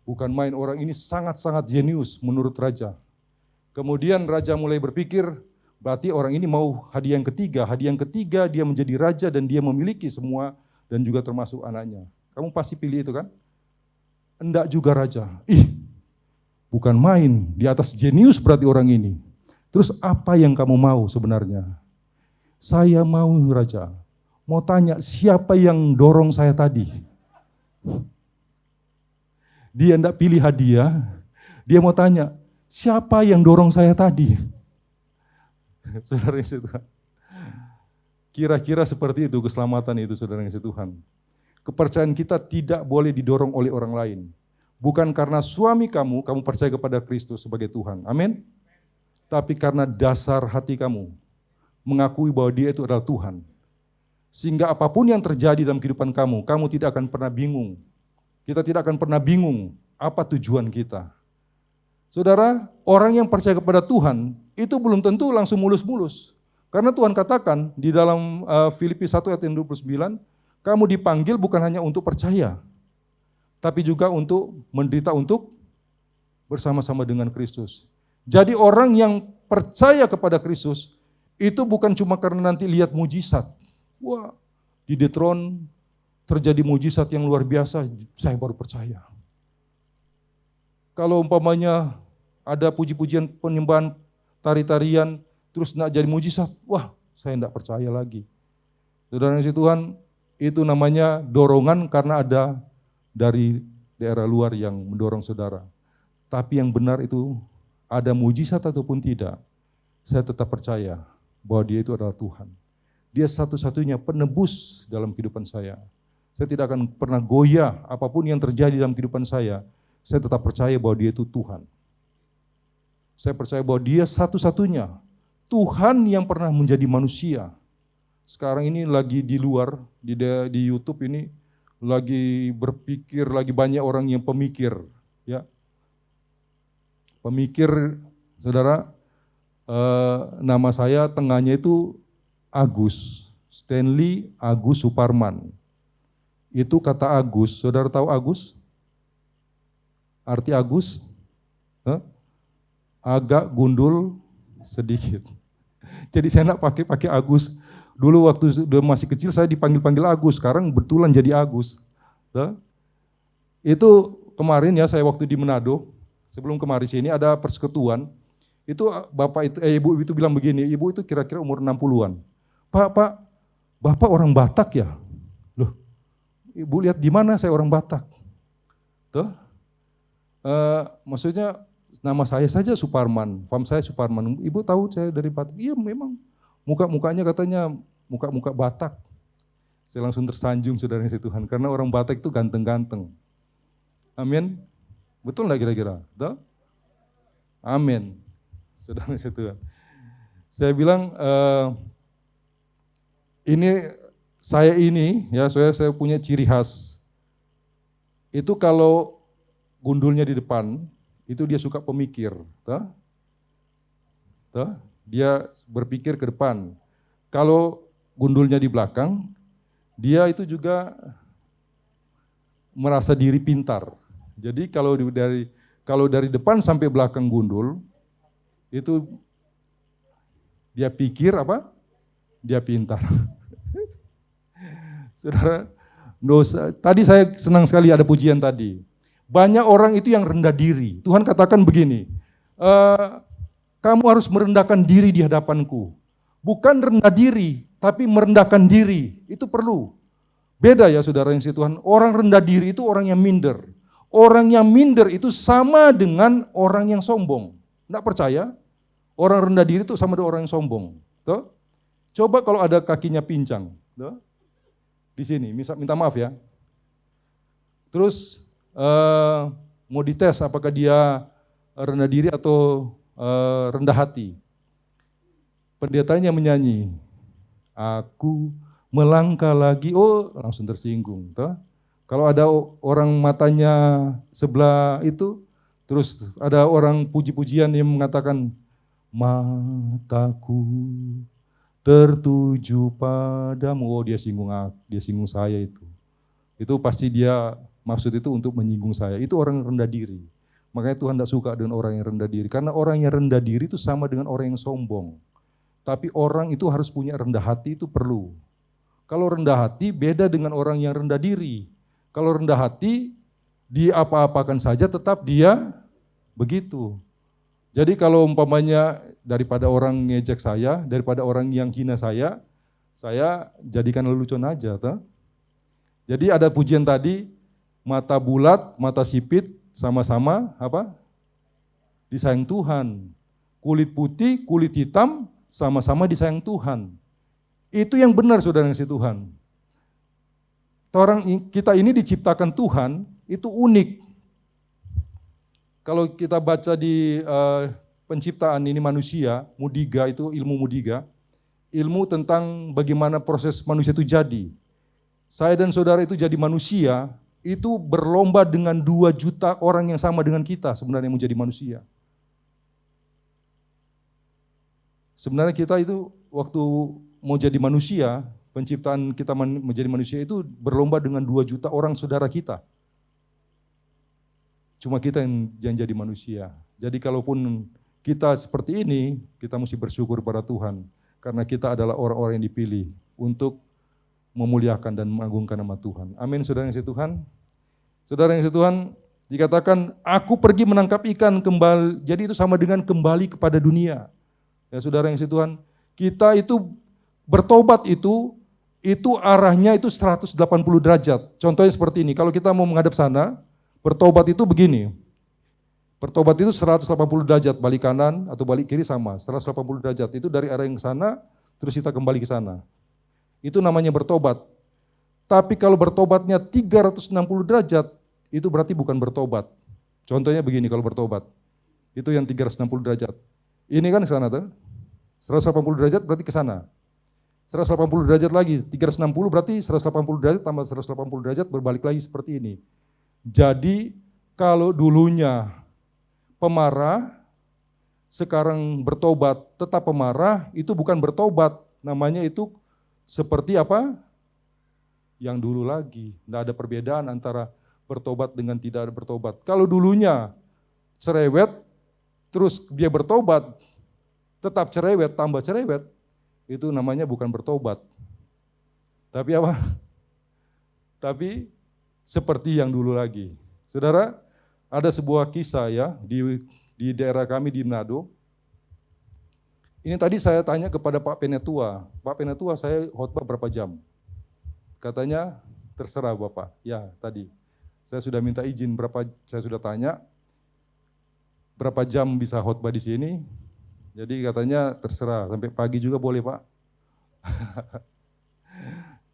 bukan main, orang ini sangat-sangat jenius menurut raja. Kemudian raja mulai berpikir, berarti orang ini mau hadiah yang ketiga. Hadiah yang ketiga dia menjadi raja dan dia memiliki semua dan juga termasuk anaknya. Kamu pasti pilih itu kan? Enggak juga raja. Bukan main, di atas jenius berarti orang ini. Terus apa yang kamu mau sebenarnya? Saya mau raja, mau tanya siapa yang dorong saya tadi? Dia enggak pilih hadiah, dia mau tanya siapa yang dorong saya tadi? Saudara yang Tuhan, kira-kira seperti itu keselamatan itu saudara yang Tuhan. Kepercayaan kita tidak boleh didorong oleh orang lain. Bukan karena suami kamu percaya kepada Kristus sebagai Tuhan. Amin. Tapi karena dasar hati kamu mengakui bahwa Dia itu adalah Tuhan. Sehingga apapun yang terjadi dalam kehidupan kamu tidak akan pernah bingung. Kita tidak akan pernah bingung apa tujuan kita. Saudara, orang yang percaya kepada Tuhan itu belum tentu langsung mulus-mulus. Karena Tuhan katakan di dalam Filipi 1 ayat 29, kamu dipanggil bukan hanya untuk percaya, tapi juga untuk menderita untuk bersama-sama dengan Kristus. Jadi orang yang percaya kepada Kristus itu bukan cuma karena nanti lihat mujizat. Wah, di Detron terjadi mujizat yang luar biasa, saya baru percaya. Kalau umpamanya ada puji-pujian penyembahan, tari-tarian, terus nak jadi mujizat, wah saya tidak percaya lagi. Saudara kasih Tuhan, itu namanya dorongan karena ada dari daerah luar yang mendorong saudara. Tapi yang benar itu ada mujizat ataupun tidak, saya tetap percaya bahwa Dia itu adalah Tuhan. Dia satu-satunya penebus dalam kehidupan saya. Saya tidak akan pernah goyah apapun yang terjadi dalam kehidupan saya tetap percaya bahwa Dia itu Tuhan. Saya percaya bahwa Dia satu-satunya Tuhan yang pernah menjadi manusia. Sekarang ini lagi di luar, di YouTube ini lagi berpikir, lagi banyak orang yang pemikir. Ya. Pemikir, saudara, nama saya tengahnya itu Agus, Stanley Agus Suparman. Itu kata Agus, saudara tahu Agus? Arti Agus? Agak gundul sedikit. Jadi saya nak pakai Agus. Dulu waktu masih kecil saya dipanggil Agus, sekarang betulan jadi Agus. Itu kemarin ya saya waktu di Manado, sebelum kemarin sini ada persekutuan. Itu ibu itu bilang begini, ibu itu kira-kira umur 60-an. Pak, Bapak orang Batak ya? Loh, ibu lihat di mana saya orang Batak? Tuh. Maksudnya nama saya saja Suparman, fam saya Suparman. Ibu tahu saya dari Batak? Iya memang. Mukanya katanya muka Batak. Saya langsung tersanjung saudara si Tuhan, karena orang Batak itu ganteng-ganteng. Amin. Betul nggak kira-kira? Tuh? Amin. Saudara si Tuhan. Saya bilang saya punya ciri khas. Itu kalau gundulnya di depan, itu dia suka pemikir. Dia berpikir ke depan. Kalau gundulnya di belakang, dia itu juga merasa diri pintar. Jadi kalau dari depan sampai belakang gundul, itu dia pikir apa? Dia pintar. Saudara, tadi saya senang sekali ada pujian tadi. Banyak orang itu yang rendah diri. Tuhan katakan begini, kamu harus merendahkan diri di hadapanku. Bukan rendah diri, tapi merendahkan diri. Itu perlu. Beda ya saudara yang si Tuhan. Orang rendah diri itu orang yang minder. Orang yang minder itu sama dengan orang yang sombong. Tidak percaya? Orang rendah diri itu sama dengan orang yang sombong. Tuh? Coba kalau ada kakinya pincang. Tuh? Di sini, minta maaf ya. Terus mau dites apakah dia rendah diri atau rendah hati. Pendetanya menyanyi, aku melangkah lagi, langsung tersinggung. Toh? Kalau ada orang matanya sebelah itu, terus ada orang puji-pujian yang mengatakan, mataku tertuju padamu, dia singgung saya itu. Itu pasti dia maksud itu untuk menyinggung saya. Itu orang rendah diri. Makanya Tuhan tidak suka dengan orang yang rendah diri. Karena orang yang rendah diri itu sama dengan orang yang sombong. Tapi orang itu harus punya rendah hati, itu perlu. Kalau rendah hati beda dengan orang yang rendah diri. Kalau rendah hati, dia apa-apakan saja tetap dia begitu. Jadi kalau umpamanya daripada orang ngejek saya, daripada orang yang hina saya jadikan lelucon aja. Toh? Jadi ada pujian tadi, mata bulat, mata sipit, sama-sama apa? Disayang Tuhan. Kulit putih, kulit hitam, sama-sama disayang Tuhan. Itu yang benar saudara yang si Tuhan. Kita ini diciptakan Tuhan, itu unik. Kalau kita baca di penciptaan ini manusia, Mudiga itu ilmu Mudiga, ilmu tentang bagaimana proses manusia itu jadi. Saya dan saudara itu jadi manusia, itu berlomba dengan 2 juta orang yang sama dengan kita sebenarnya menjadi manusia. Sebenarnya kita itu waktu mau jadi manusia, penciptaan kita menjadi manusia itu berlomba dengan 2 juta orang saudara kita. Cuma kita yang jadi manusia. Jadi kalaupun kita seperti ini, kita mesti bersyukur pada Tuhan. Karena kita adalah orang-orang yang dipilih untuk memuliakan dan mengagungkan nama Tuhan. Amin, saudara yang Tuhan. Saudara yang Tuhan, dikatakan, aku pergi menangkap ikan kembali. Jadi itu sama dengan kembali kepada dunia. Ya saudara yang Tuhan, kita itu bertobat itu arahnya itu 180 derajat. Contohnya seperti ini, kalau kita mau menghadap sana, bertobat itu begini. Bertobat itu 180 derajat, balik kanan atau balik kiri sama, 180 derajat. Itu dari arah yang ke sana, terus kita kembali ke sana. Itu namanya bertobat. Tapi kalau bertobatnya 360 derajat, itu berarti bukan bertobat. Contohnya begini kalau bertobat. Itu yang 360 derajat. Ini kan ke sana tuh. 180 derajat berarti ke sana. 180 derajat lagi, 360 berarti 180 derajat tambah 180 derajat berbalik lagi seperti ini. Jadi kalau dulunya pemarah, sekarang bertobat tetap pemarah, itu bukan bertobat. Namanya itu seperti apa? Yang dulu lagi. Tidak ada perbedaan antara bertobat dengan tidak ada bertobat. Kalau dulunya cerewet, terus dia bertobat, tetap cerewet, tambah cerewet, itu namanya bukan bertobat. Tapi apa? Tapi seperti yang dulu lagi. Saudara, ada sebuah kisah ya di daerah kami di Manado. Ini tadi saya tanya kepada Pak Penetua. Pak Penetua, saya khotbah berapa jam? Katanya, terserah Bapak. Ya, tadi. Saya sudah minta izin saya sudah tanya, berapa jam bisa khotbah di sini. Jadi katanya terserah, sampai pagi juga boleh Pak.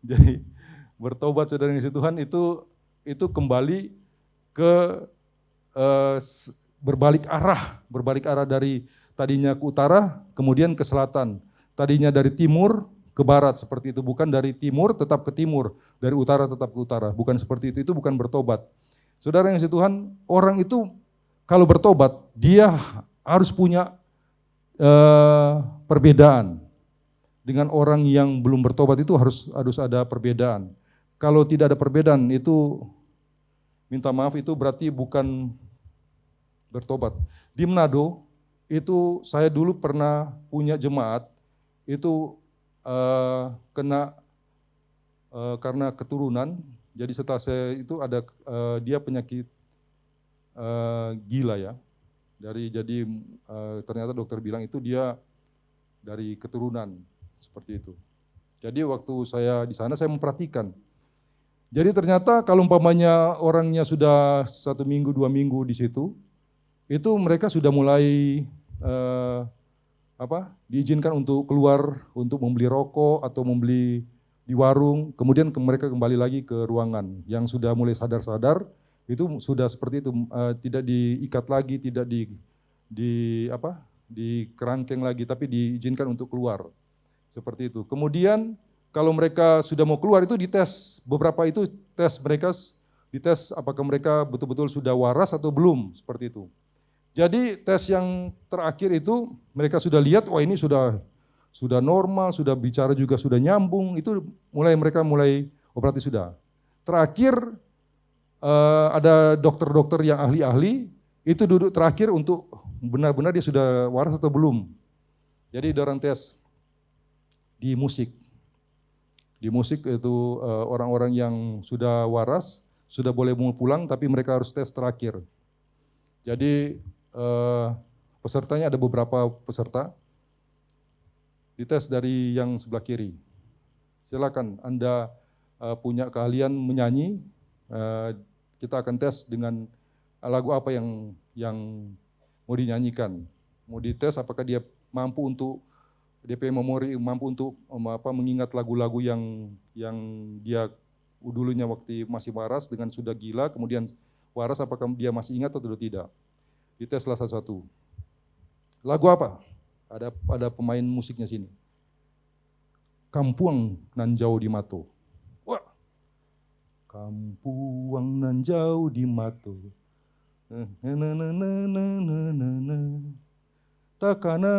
Jadi bertobat saudara yang kasih Tuhan itu kembali ke berbalik arah dari tadinya ke utara, kemudian ke selatan. Tadinya dari timur ke barat, seperti itu. Bukan dari timur tetap ke timur, dari utara tetap ke utara. Bukan seperti itu bukan bertobat. Saudara yang kasih Tuhan, orang itu kalau bertobat, dia harus punya perbedaan. Dengan orang yang belum bertobat itu harus ada perbedaan. Kalau tidak ada perbedaan itu, minta maaf, itu berarti bukan bertobat. Di Manado, itu saya dulu pernah punya jemaat, itu karena keturunan, jadi setelah saya itu ada dia penyakit gila ya. Jadi ternyata dokter bilang itu dia dari keturunan seperti itu. Jadi waktu saya di sana saya memperhatikan. Jadi ternyata kalau umpamanya orangnya sudah 1 minggu 2 minggu di situ, itu mereka sudah mulai diizinkan untuk keluar untuk membeli rokok atau membeli di warung. Kemudian mereka kembali lagi ke ruangan yang sudah mulai sadar-sadar. Itu sudah seperti itu, tidak diikat lagi, tidak di kerangkeng lagi, tapi diizinkan untuk keluar. Seperti itu. Kemudian kalau mereka sudah mau keluar itu dites, beberapa itu tes mereka, dites apakah mereka betul-betul sudah waras atau belum, seperti itu. Jadi tes yang terakhir itu mereka sudah lihat, wah ini sudah normal, sudah bicara juga sudah nyambung, itu mereka mulai berarti sudah. Terakhir ada dokter-dokter yang ahli-ahli, itu duduk terakhir untuk benar-benar dia sudah waras atau belum. Jadi orang tes di musik. Di musik itu orang-orang yang sudah waras, sudah boleh mau pulang, tapi mereka harus tes terakhir. Jadi pesertanya ada beberapa peserta, dites dari yang sebelah kiri. Silakan Anda punya keahlian menyanyi, kita akan tes dengan lagu apa yang mau dinyanyikan. Mau dites apakah dia mampu untuk DP memori, mampu untuk mengingat lagu-lagu yang dia dulunya waktu masih waras dengan sudah gila, kemudian waras apakah dia masih ingat atau tidak. Diteslah satu-satu. Lagu apa? Ada pemain musiknya sini. Kampuang nan jauh di mato. Wah. Kampuang nan jauh di mato. Takana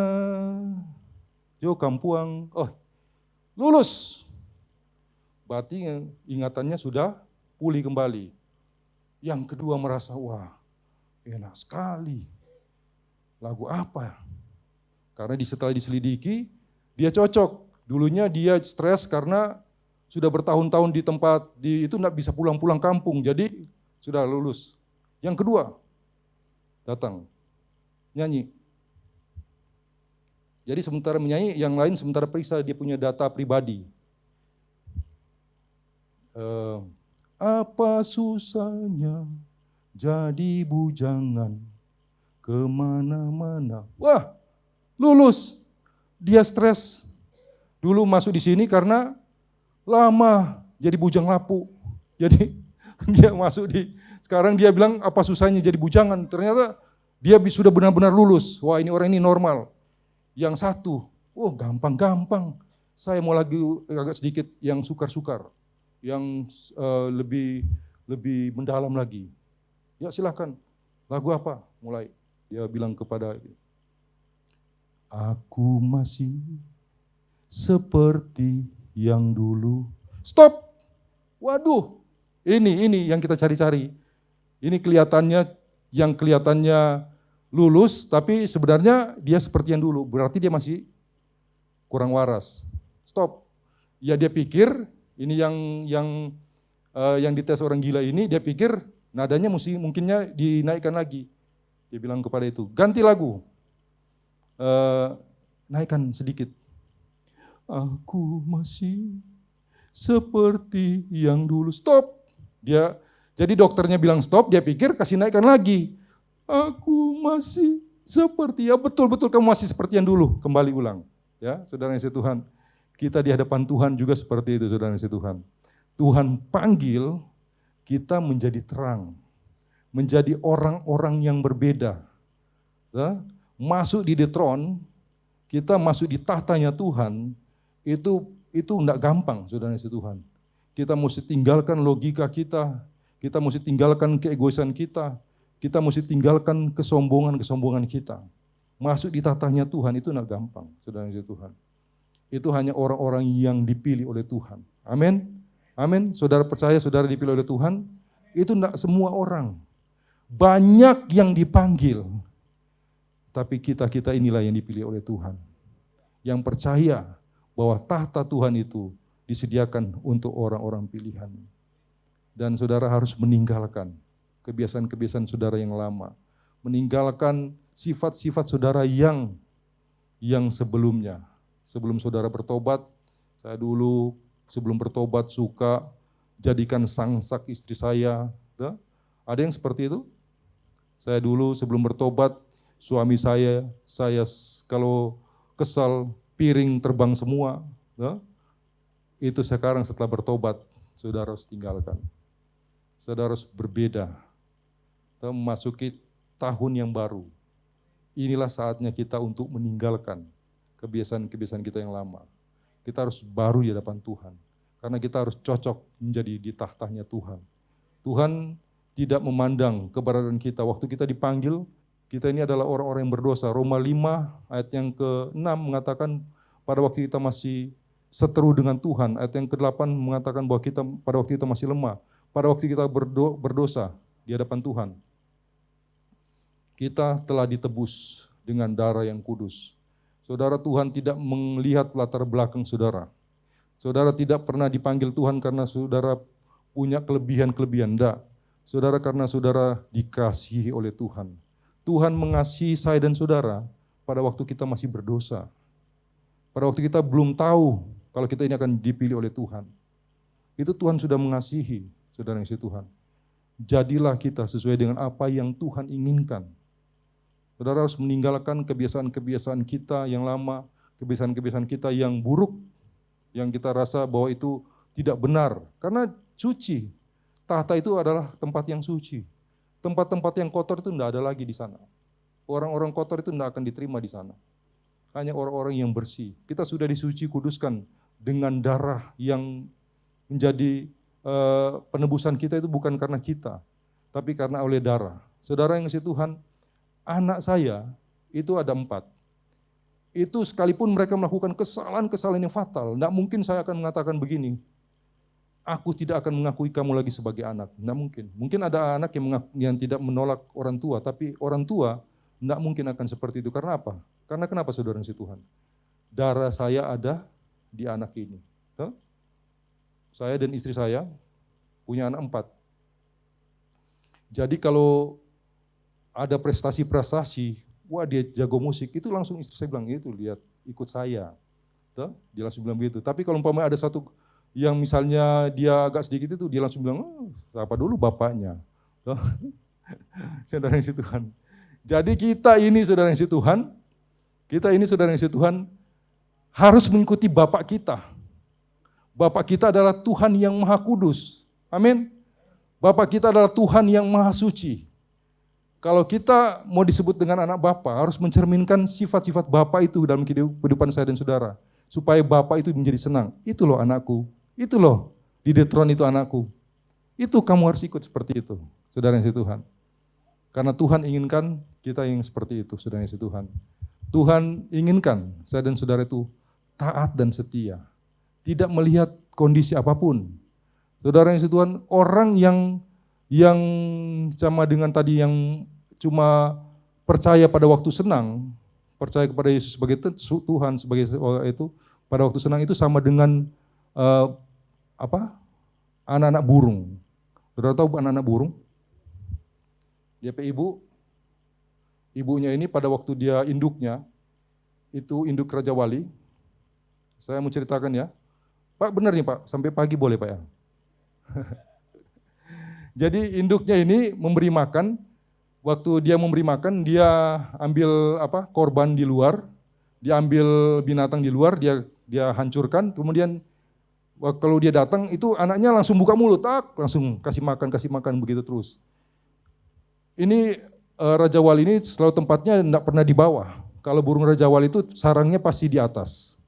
jo kampuang. Oh, lulus. Berarti ingatannya sudah pulih kembali. Yang kedua merasa, wah enak sekali. Lagu apa? Karena setelah diselidiki, dia cocok. Dulunya dia stres karena sudah bertahun-tahun di tempat, itu enggak bisa pulang-pulang kampung, jadi sudah lulus. Yang kedua, datang, nyanyi. Jadi sementara menyanyi, yang lain sementara periksa dia punya data pribadi. Apa susahnya jadi bujangan kemana-mana. Wah, lulus. Dia stres. Dulu masuk di sini karena lama jadi bujang lapuk. Jadi dia masuk sekarang dia bilang apa susahnya jadi bujangan. Ternyata dia sudah benar-benar lulus. Wah, ini orang ini normal. Yang satu, oh gampang-gampang. Saya mau lagi agak sedikit yang sukar-sukar. Yang lebih mendalam lagi. Ya silakan, lagu apa? Mulai dia bilang kepada, aku masih seperti yang dulu. Stop, waduh, ini yang kita cari-cari. Ini yang kelihatannya lulus, tapi sebenarnya dia seperti yang dulu. Berarti dia masih kurang waras. Stop, ya dia pikir, ini yang dites orang gila ini, dia pikir nadanya mungkinnya dinaikkan lagi. Dia bilang kepada itu, ganti lagu, naikkan sedikit. Aku masih seperti yang dulu. Stop. Jadi dokternya bilang stop, dia pikir kasih naikkan lagi. Aku masih seperti, ya betul-betul kamu masih seperti yang dulu. Kembali ulang. Ya, saudara yang kasih Tuhan. Kita di hadapan Tuhan juga seperti itu, saudara yang kasih Tuhan. Tuhan panggil kita menjadi terang, menjadi orang-orang yang berbeda. Ya, masuk di throne, kita masuk di tahtanya Tuhan, itu enggak gampang, saudara yang Tuhan. Kita mesti tinggalkan logika kita mesti tinggalkan keegoisan kita mesti tinggalkan kesombongan kita. Masuk di tahtanya Tuhan itu enggak gampang, saudara yang Tuhan. Itu hanya orang-orang yang dipilih oleh Tuhan. Amin. Amin. Saudara percaya saudara dipilih oleh Tuhan? Itu enggak semua orang. Banyak yang dipanggil. Tapi kita inilah yang dipilih oleh Tuhan. Yang percaya bahwa tahta Tuhan itu disediakan untuk orang-orang pilihan. Dan saudara harus meninggalkan kebiasaan-kebiasaan saudara yang lama. Meninggalkan sifat-sifat saudara yang sebelumnya. Sebelum saudara bertobat, saya dulu sebelum bertobat suka jadikan sangsak istri saya. Ada yang seperti itu? Saya dulu sebelum bertobat, suami saya kalau kesal, piring terbang semua. Itu sekarang setelah bertobat, saudara harus tinggalkan. Saudara harus berbeda. Kita memasuki tahun yang baru. Inilah saatnya kita untuk meninggalkan kebiasaan-kebiasaan kita yang lama. Kita harus baru di hadapan Tuhan. Karena kita harus cocok menjadi di tahtanya Tuhan. Tuhan tidak memandang keberadaan kita. Waktu kita dipanggil, kita ini adalah orang-orang yang berdosa. Roma 5 ayat yang ke-6 mengatakan pada waktu kita masih seteru dengan Tuhan. Ayat yang ke-8 mengatakan bahwa pada waktu kita masih lemah. Pada waktu kita berdosa di hadapan Tuhan. Kita telah ditebus dengan darah yang kudus. Saudara, Tuhan tidak melihat latar belakang saudara. Saudara tidak pernah dipanggil Tuhan karena saudara punya kelebihan-kelebihan. Enggak. Saudara karena saudara dikasihi oleh Tuhan. Tuhan mengasihi saya dan saudara pada waktu kita masih berdosa. Pada waktu kita belum tahu kalau kita ini akan dipilih oleh Tuhan. Itu Tuhan sudah mengasihi, saudara yang kasih Tuhan. Jadilah kita sesuai dengan apa yang Tuhan inginkan. Saudara harus meninggalkan kebiasaan-kebiasaan kita yang lama, kebiasaan-kebiasaan kita yang buruk, yang kita rasa bahwa itu tidak benar. Karena suci. Tahta itu adalah tempat yang suci. Tempat-tempat yang kotor itu tidak ada lagi di sana. Orang-orang kotor itu tidak akan diterima di sana. Hanya orang-orang yang bersih. Kita sudah disuci kuduskan dengan darah yang menjadi penebusan kita itu bukan karena kita, tapi karena oleh darah. Saudara yang kasih Tuhan, anak saya itu ada 4. Itu sekalipun mereka melakukan kesalahan-kesalahan yang fatal, tidak mungkin saya akan mengatakan begini, aku tidak akan mengakui kamu lagi sebagai anak. Tidak mungkin. Mungkin ada anak yang tidak menolak orang tua, tapi orang tua tidak mungkin akan seperti itu. Karena apa? Karena kenapa saudara yang kasih Tuhan? Darah saya ada di anak ini. Saya dan istri saya punya anak 4. Jadi kalau ada prestasi-prestasi, wah dia jago musik, itu langsung istri saya bilang, itu lihat ikut saya. Dia langsung bilang begitu. Tapi kalau umpamanya ada satu yang misalnya dia agak sedikit itu, dia langsung bilang, apa dulu bapaknya. Saudara yang kasih Tuhan. Jadi kita ini saudara yang kasih Tuhan, harus mengikuti Bapak kita. Bapak kita adalah Tuhan yang Maha Kudus. Amin. Bapak kita adalah Tuhan yang Maha Suci. Kalau kita mau disebut dengan anak Bapa, harus mencerminkan sifat-sifat Bapa itu dalam kehidupan saya dan saudara. Supaya Bapa itu menjadi senang. Itu loh anakku. Itu loh, di Detron itu anakku. Itu kamu harus ikut seperti itu, saudara yang kasih Tuhan. Karena Tuhan inginkan kita yang seperti itu, saudara yang kasih Tuhan. Tuhan inginkan saya dan saudara itu taat dan setia. Tidak melihat kondisi apapun. Saudara yang kasih Tuhan, orang yang sama dengan tadi yang cuma percaya pada waktu senang, percaya kepada Yesus sebagai Tuhan, sebagai itu pada waktu senang itu sama dengan anak-anak burung. Saudara tahu anak-anak burung? Dia ibunya ini pada waktu dia induknya, itu induk Raja Wali. Saya mau ceritakan ya. Pak benar nih Pak, sampai pagi boleh Pak ya. Jadi induknya ini memberi makan, waktu dia memberi makan dia ambil korban di luar, dia ambil binatang di luar, dia hancurkan, kemudian kalau dia datang itu anaknya langsung buka mulut, langsung kasih makan begitu terus. Ini Raja Wali ini selalu tempatnya tidak pernah di bawah. Kalau burung Raja Wali itu sarangnya pasti di atas.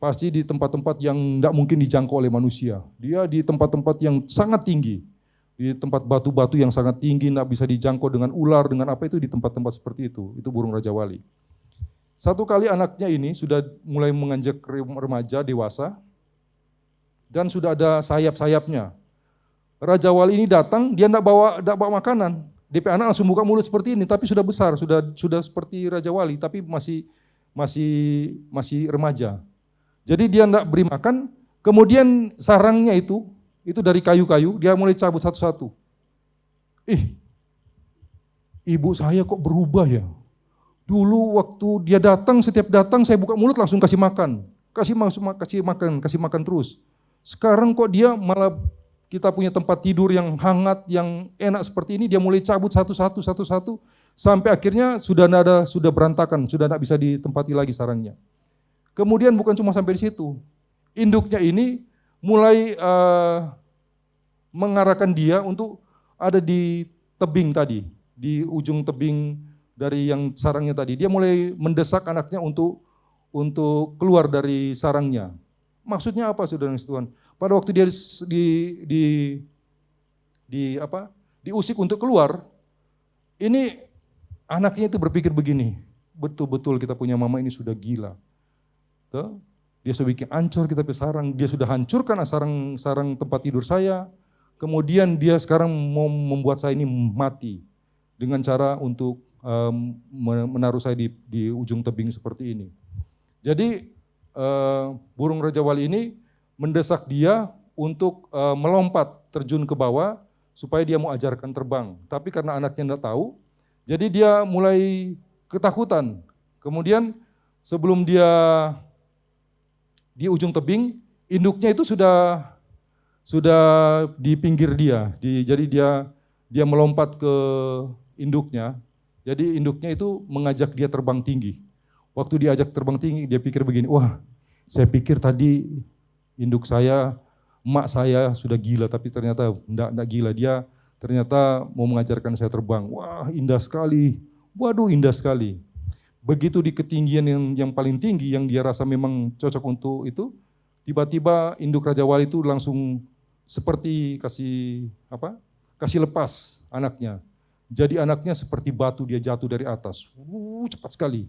Pasti di tempat-tempat yang tidak mungkin dijangkau oleh manusia. Dia di tempat-tempat yang sangat tinggi. Di tempat batu-batu yang sangat tinggi, tidak bisa dijangkau dengan ular, dengan apa itu di tempat-tempat seperti itu. Itu burung Raja Wali. Satu kali anaknya ini sudah mulai menganjak remaja, dewasa, dan sudah ada sayap-sayapnya. Raja Wali ini datang, dia tidak bawa makanan. DP anak langsung buka mulut seperti ini, tapi sudah besar, sudah seperti Raja Wali, tapi masih remaja. Jadi dia tidak beri makan, kemudian sarangnya itu dari kayu-kayu, dia mulai cabut satu-satu. Ibu saya kok berubah ya? Dulu waktu dia datang, setiap datang saya buka mulut langsung kasih makan. Kasih makan terus. Sekarang kok dia malah kita punya tempat tidur yang hangat, yang enak seperti ini, dia mulai cabut satu-satu, sampai akhirnya sudah berantakan, sudah tidak bisa ditempati lagi sarangnya. Kemudian bukan cuma sampai di situ, induknya ini mulai mengarahkan dia untuk ada di tebing tadi, di ujung tebing dari yang sarangnya tadi. Dia mulai mendesak anaknya untuk keluar dari sarangnya. Maksudnya apa saudara Tuhan? Pada waktu dia diusik untuk keluar, ini anaknya itu berpikir begini, betul-betul kita punya mama ini sudah gila. Dia sudah bikin hancur kita punya sarang, dia sudah hancurkan sarang tempat tidur saya, kemudian dia sekarang mau membuat saya ini mati dengan cara untuk menaruh saya di ujung tebing seperti ini. Jadi burung Raja Wali ini mendesak dia untuk melompat terjun ke bawah supaya dia mau ajarkan terbang. Tapi karena anaknya tidak tahu, jadi dia mulai ketakutan. Kemudian sebelum dia di ujung tebing, induknya itu sudah di pinggir dia. Jadi dia melompat ke induknya. Jadi induknya itu mengajak dia terbang tinggi. Waktu diajak terbang tinggi, dia pikir begini, wah saya pikir tadi induk saya Emak saya sudah gila, tapi ternyata enggak gila. Dia ternyata mau mengajarkan saya terbang. Wah, indah sekali. Waduh, indah sekali. Begitu di ketinggian yang paling tinggi, yang dia rasa memang cocok untuk itu, tiba-tiba induk Raja Wali itu langsung seperti kasih lepas anaknya. Jadi anaknya seperti batu, dia jatuh dari atas. Cepat sekali.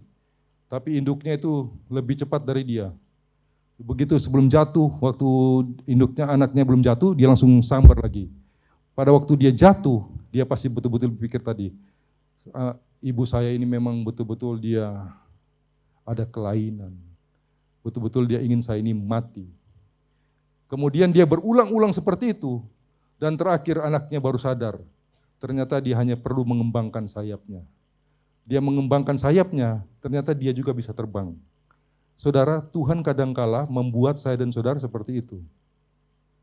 Tapi induknya itu lebih cepat dari dia. Begitu sebelum jatuh, waktu anaknya belum jatuh, dia langsung sambar lagi. Pada waktu dia jatuh, dia pasti betul-betul berpikir tadi, ibu saya ini memang betul-betul dia ada kelainan. Betul-betul dia ingin saya ini mati. Kemudian dia berulang-ulang seperti itu, dan terakhir anaknya baru sadar, ternyata dia hanya perlu mengembangkan sayapnya. Dia mengembangkan sayapnya, ternyata dia juga bisa terbang. Saudara, Tuhan kadangkala membuat saya dan saudara seperti itu.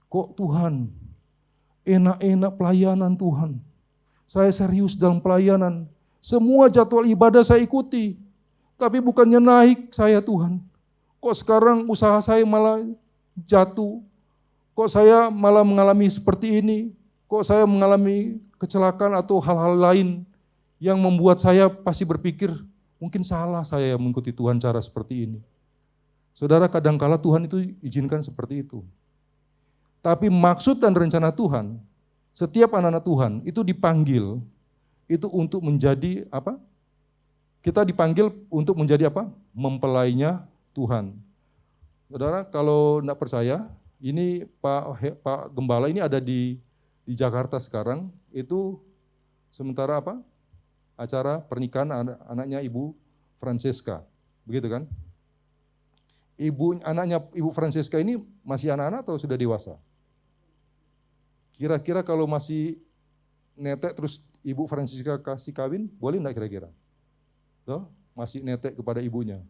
Kok Tuhan, enak-enak pelayanan Tuhan. Saya serius dalam pelayanan. Semua jadwal ibadah saya ikuti. Tapi bukannya naik saya Tuhan. Kok sekarang usaha saya malah jatuh? Kok saya malah mengalami seperti ini? Kok saya mengalami kecelakaan atau hal-hal lain yang membuat saya pasti berpikir, mungkin salah saya mengikuti Tuhan cara seperti ini. Saudara, kadangkala Tuhan itu izinkan seperti itu. Tapi maksud dan rencana Tuhan, setiap anak-anak Tuhan itu dipanggil itu untuk menjadi apa? Kita dipanggil untuk menjadi apa? Mempelainya Tuhan. Saudara, kalau tidak percaya, ini Pak Gembala ini ada di Jakarta sekarang, itu sementara apa? Acara pernikahan anaknya Ibu Francesca, begitu kan? Anaknya Ibu Francesca ini masih anak-anak atau sudah dewasa? Kira-kira kalau masih netek terus Ibu Francesca kasih kawin, boleh enggak kira-kira? Tuh, masih netek kepada ibunya.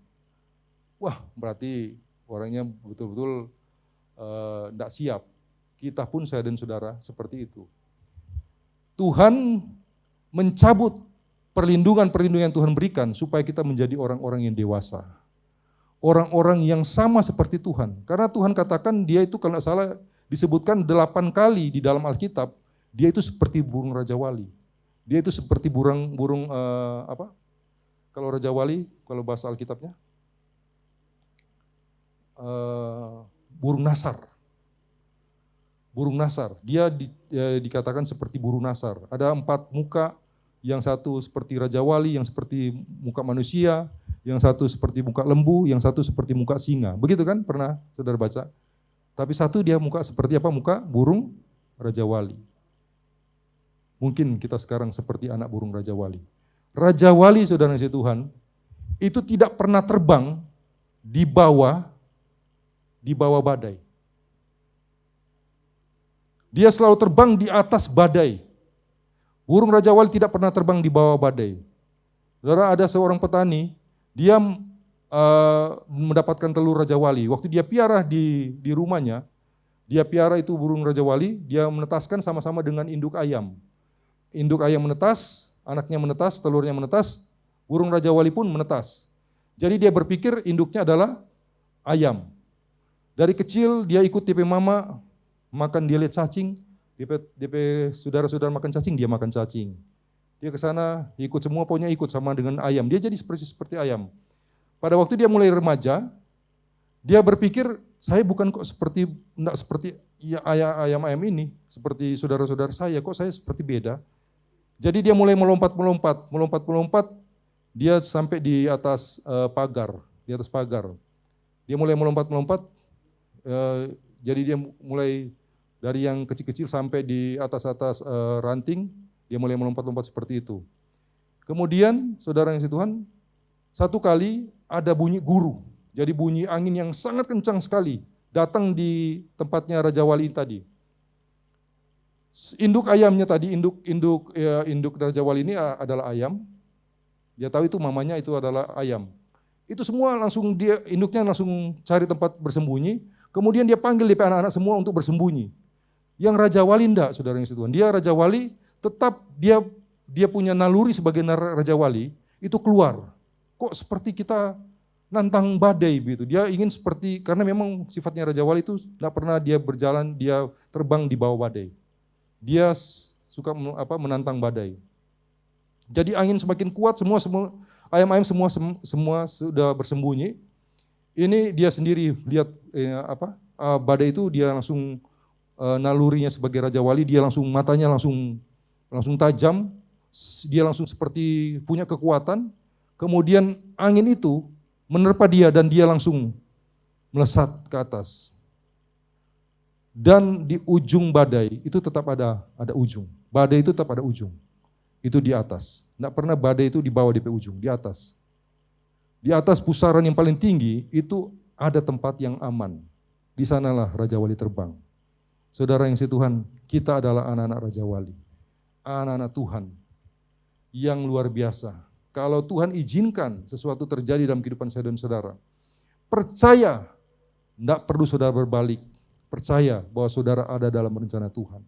Wah, berarti orangnya betul-betul enggak siap. Kita pun saya dan saudara seperti itu. Tuhan mencabut perlindungan yang Tuhan berikan supaya kita menjadi orang-orang yang dewasa. Orang-orang yang sama seperti Tuhan. Karena Tuhan katakan dia itu kalau tidak salah disebutkan 8 kali di dalam Alkitab, dia itu seperti burung Raja Wali. Dia itu seperti burung apa? Kalau Raja Wali, kalau bahasa Alkitabnya, burung nasar. Burung nasar, dia dikatakan seperti burung nasar. Ada 4 muka, yang satu seperti Raja Wali, yang seperti muka manusia, yang satu seperti muka lembu, yang satu seperti muka singa. Begitu kan, pernah saudara baca? Tapi satu dia muka seperti apa? Muka burung Raja Wali. Mungkin kita sekarang seperti anak burung Raja Wali. Raja Wali, saudara kasih Tuhan, itu tidak pernah terbang di bawah badai. Dia selalu terbang di atas badai. Burung Raja Wali tidak pernah terbang di bawah badai. Saudara, ada seorang petani, dia mendapatkan telur Raja Wali. Waktu dia piara di rumahnya, dia piara itu burung Raja Wali, dia menetaskan sama-sama dengan induk ayam. Induk ayam menetas, anaknya menetas, telurnya menetas, burung Raja Wali pun menetas. Jadi dia berpikir induknya adalah ayam. Dari kecil dia ikut DP mama, makan dia lihat cacing, DP saudara-saudara makan cacing, dia makan cacing. Dia ke sana ikut semua, pokoknya ikut sama dengan ayam. Dia jadi seperti ayam. Pada waktu dia mulai remaja, dia berpikir, saya bukan kok enggak seperti ayam-ayam ini, seperti saudara-saudara saya, kok saya seperti beda. Jadi dia mulai melompat, dia sampai di atas pagar. Dia mulai melompat, jadi dia mulai dari yang kecil-kecil sampai di atas ranting, dia mulai melompat-lompat seperti itu. Kemudian, saudara yang kasih Tuhan, satu kali ada bunyi guru, jadi bunyi angin yang sangat kencang sekali, datang di tempatnya Raja Wali tadi. Induk ayamnya tadi, induk Raja Wali ini adalah ayam, dia tahu itu mamanya itu adalah ayam. Itu semua induknya langsung cari tempat bersembunyi, kemudian dia panggil DP anak-anak semua untuk bersembunyi. Yang Raja Wali enggak, saudara yang kasih Tuhan, dia Raja Wali tetap dia punya naluri sebagai Raja Wali, itu keluar. Kok seperti kita nantang badai begitu. Dia ingin seperti, karena memang sifatnya Raja Wali itu tidak pernah dia berjalan, dia terbang di bawah badai. Dia suka menantang badai. Jadi angin semakin kuat, semua ayam-ayam semua sudah bersembunyi. Ini dia sendiri lihat badai itu, dia langsung nalurinya sebagai Raja Wali, dia langsung matanya langsung tajam, dia langsung seperti punya kekuatan. Kemudian angin itu menerpa dia dan dia langsung melesat ke atas. Dan di ujung badai itu tetap ada ujung. Badai itu tetap ada ujung. Itu di atas. Tidak pernah badai itu di bawah DP ujung, di atas. Di atas pusaran yang paling tinggi itu ada tempat yang aman. Di sanalah Raja Wali terbang. Saudara yang Tuhan, kita adalah anak-anak Raja Wali. Anak-anak Tuhan yang luar biasa. Kalau Tuhan izinkan sesuatu terjadi dalam kehidupan saya dan saudara, percaya, tidak perlu saudara berbalik. Percaya bahwa saudara ada dalam rencana Tuhan.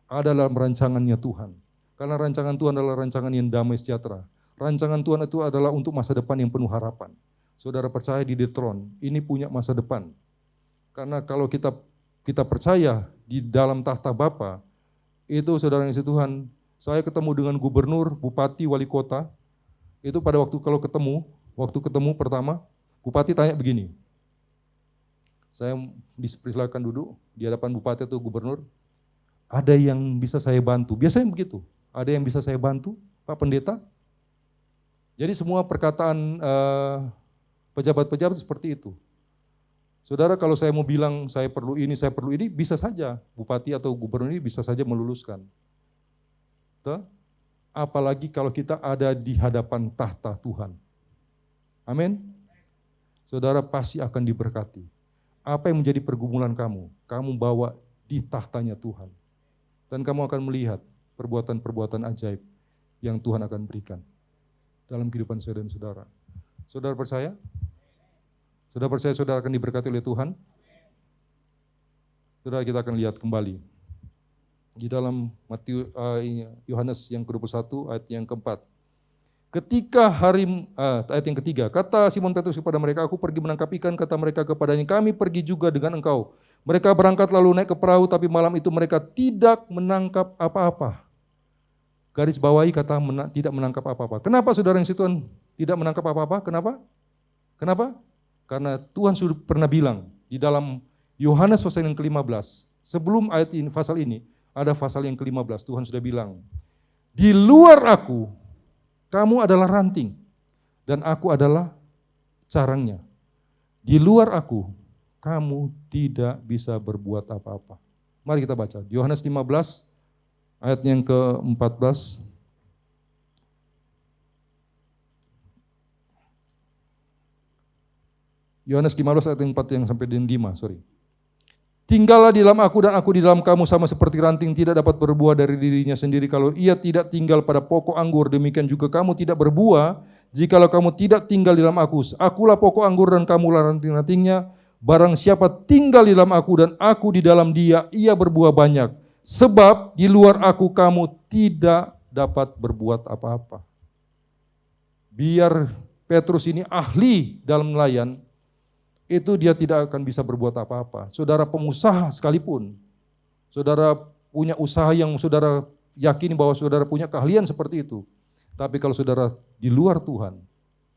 Ada dalam rancangannya Tuhan. Karena rancangan Tuhan adalah rancangan yang damai sejahtera. Rancangan Tuhan itu adalah untuk masa depan yang penuh harapan. Saudara percaya di Detron, ini punya masa depan. Karena kalau kita percaya di dalam tahta Bapa, itu saudara yang Tuhan, saya ketemu dengan gubernur, bupati, wali kota, itu pada waktu ketemu pertama, bupati tanya begini, saya dipersilakan duduk di hadapan bupati atau gubernur, ada yang bisa saya bantu? Biasanya begitu, ada yang bisa saya bantu, Pak Pendeta? Jadi semua perkataan pejabat-pejabat seperti itu. Saudara, kalau saya mau bilang saya perlu ini, bisa saja bupati atau gubernur ini bisa saja meluluskan. Apalagi kalau kita ada di hadapan tahta Tuhan. Amin. Saudara pasti akan diberkati. Apa yang menjadi pergumulan kamu bawa di tahtanya Tuhan. Dan kamu akan melihat perbuatan-perbuatan ajaib yang Tuhan akan berikan dalam kehidupan saya dan saudara. Saudara percaya? Saudara percaya saudara akan diberkati oleh Tuhan? Saudara, kita akan lihat kembali di dalam Yohanes yang ke-21 ayat yang keempat. Ketika ayat yang ketiga, kata Simon Petrus kepada mereka, aku pergi menangkap ikan, kata mereka kepadanya, kami pergi juga dengan engkau. Mereka berangkat lalu naik ke perahu, tapi malam itu mereka tidak menangkap apa-apa. Garis bawahi kata tidak menangkap apa-apa. Kenapa saudara yang Tuhan tidak menangkap apa-apa? Kenapa? Karena Tuhan sudah pernah bilang di dalam Yohanes pasal yang ke-15, sebelum ayat ini, pasal ini, ada pasal yang ke-15, Tuhan sudah bilang, di luar aku, kamu adalah ranting, dan aku adalah carangnya. Di luar aku, kamu tidak bisa berbuat apa-apa. Mari kita baca, Yohanes 15, ayat yang ke-14. Yohanes 15 ayat 4 yang sampai dengan 5, sorry. Tinggallah di dalam aku dan aku di dalam kamu, sama seperti ranting tidak dapat berbuah dari dirinya sendiri kalau ia tidak tinggal pada pokok anggur, demikian juga kamu tidak berbuah jikalau kamu tidak tinggal di dalam aku. Akulah pokok anggur dan kamulah ranting-rantingnya. Barang siapa tinggal di dalam aku dan aku di dalam dia, ia berbuah banyak. Sebab di luar aku kamu tidak dapat berbuat apa-apa. Biar Petrus ini ahli dalam nelayan, itu dia tidak akan bisa berbuat apa-apa. Saudara pengusaha sekalipun, saudara punya usaha yang saudara yakini bahwa saudara punya keahlian seperti itu. Tapi kalau saudara di luar Tuhan,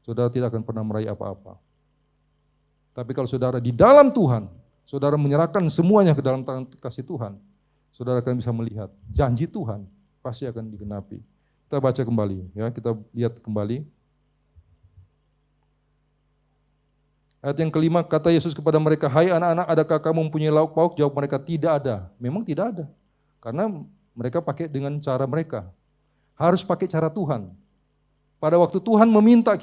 saudara tidak akan pernah meraih apa-apa. Tapi kalau saudara di dalam Tuhan, saudara menyerahkan semuanya ke dalam tangan kasih Tuhan, saudara akan bisa melihat janji Tuhan pasti akan digenapi. Kita baca kembali, ya, kita lihat kembali. Ayat yang kelima, kata Yesus kepada mereka, hai anak-anak, adakah kamu mempunyai lauk pauk? Jawab mereka, tidak ada. Memang tidak ada. Karena mereka pakai dengan cara mereka. Harus pakai cara Tuhan. Pada waktu Tuhan meminta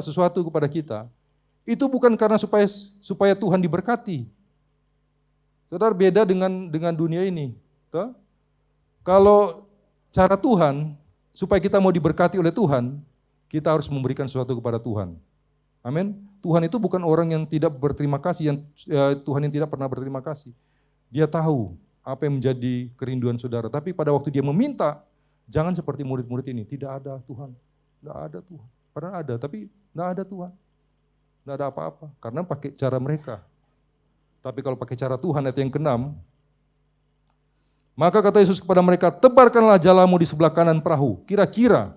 sesuatu kepada kita, itu bukan karena supaya Tuhan diberkati. Saudara, beda dengan dunia ini. Tuh? Kalau cara Tuhan, supaya kita mau diberkati oleh Tuhan, kita harus memberikan sesuatu kepada Tuhan. Amin. Tuhan itu bukan orang yang tidak berterima kasih, Tuhan yang tidak pernah berterima kasih. Dia tahu apa yang menjadi kerinduan saudara. Tapi pada waktu dia meminta, jangan seperti murid-murid ini. Tidak ada Tuhan, tidak ada Tuhan. Padahal ada, tapi tidak ada Tuhan. Tidak ada apa-apa, karena pakai cara mereka. Tapi kalau pakai cara Tuhan, ayat yang ke-6, maka kata Yesus kepada mereka, tebarkanlah jalamu di sebelah kanan perahu. Kira-kira,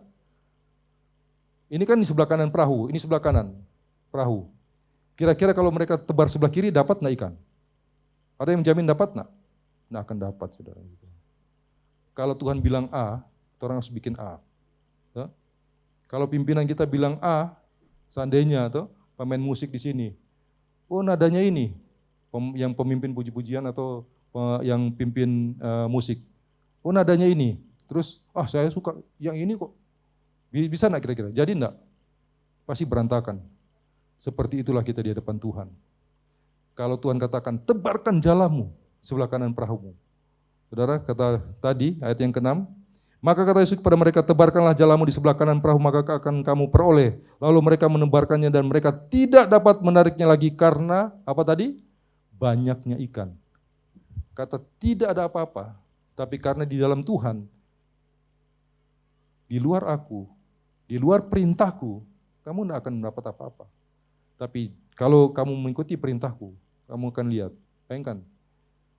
ini kan di sebelah kanan perahu, ini sebelah kanan perahu. Kira-kira kalau mereka tebar sebelah kiri, dapat nggak ikan? Ada yang menjamin dapat nggak? Nggak akan dapat, saudara. Kalau Tuhan bilang A, orang harus bikin A. Kalau pimpinan kita bilang A, seandainya pemain musik di sini, oh nadanya ini, yang pemimpin puji-pujian atau yang pimpin musik, oh nadanya ini, terus saya suka yang ini kok, bisa enggak kira-kira? Jadi enggak? Pasti berantakan. Seperti itulah kita di hadapan Tuhan. Kalau Tuhan katakan, tebarkan jalamu sebelah kanan perahumu. Saudara, kata tadi, ayat yang ke-6, maka kata Yesus kepada mereka, tebarkanlah jalamu di sebelah kanan perahu, maka akan kamu peroleh. Lalu mereka menebarkannya dan mereka tidak dapat menariknya lagi karena, apa tadi? Banyaknya ikan. Kata tidak ada apa-apa, tapi karena di dalam Tuhan, di luar aku, di luar perintahku, kamu tidak akan mendapat apa-apa. Tapi kalau kamu mengikuti perintahku, kamu akan lihat, bayangkan,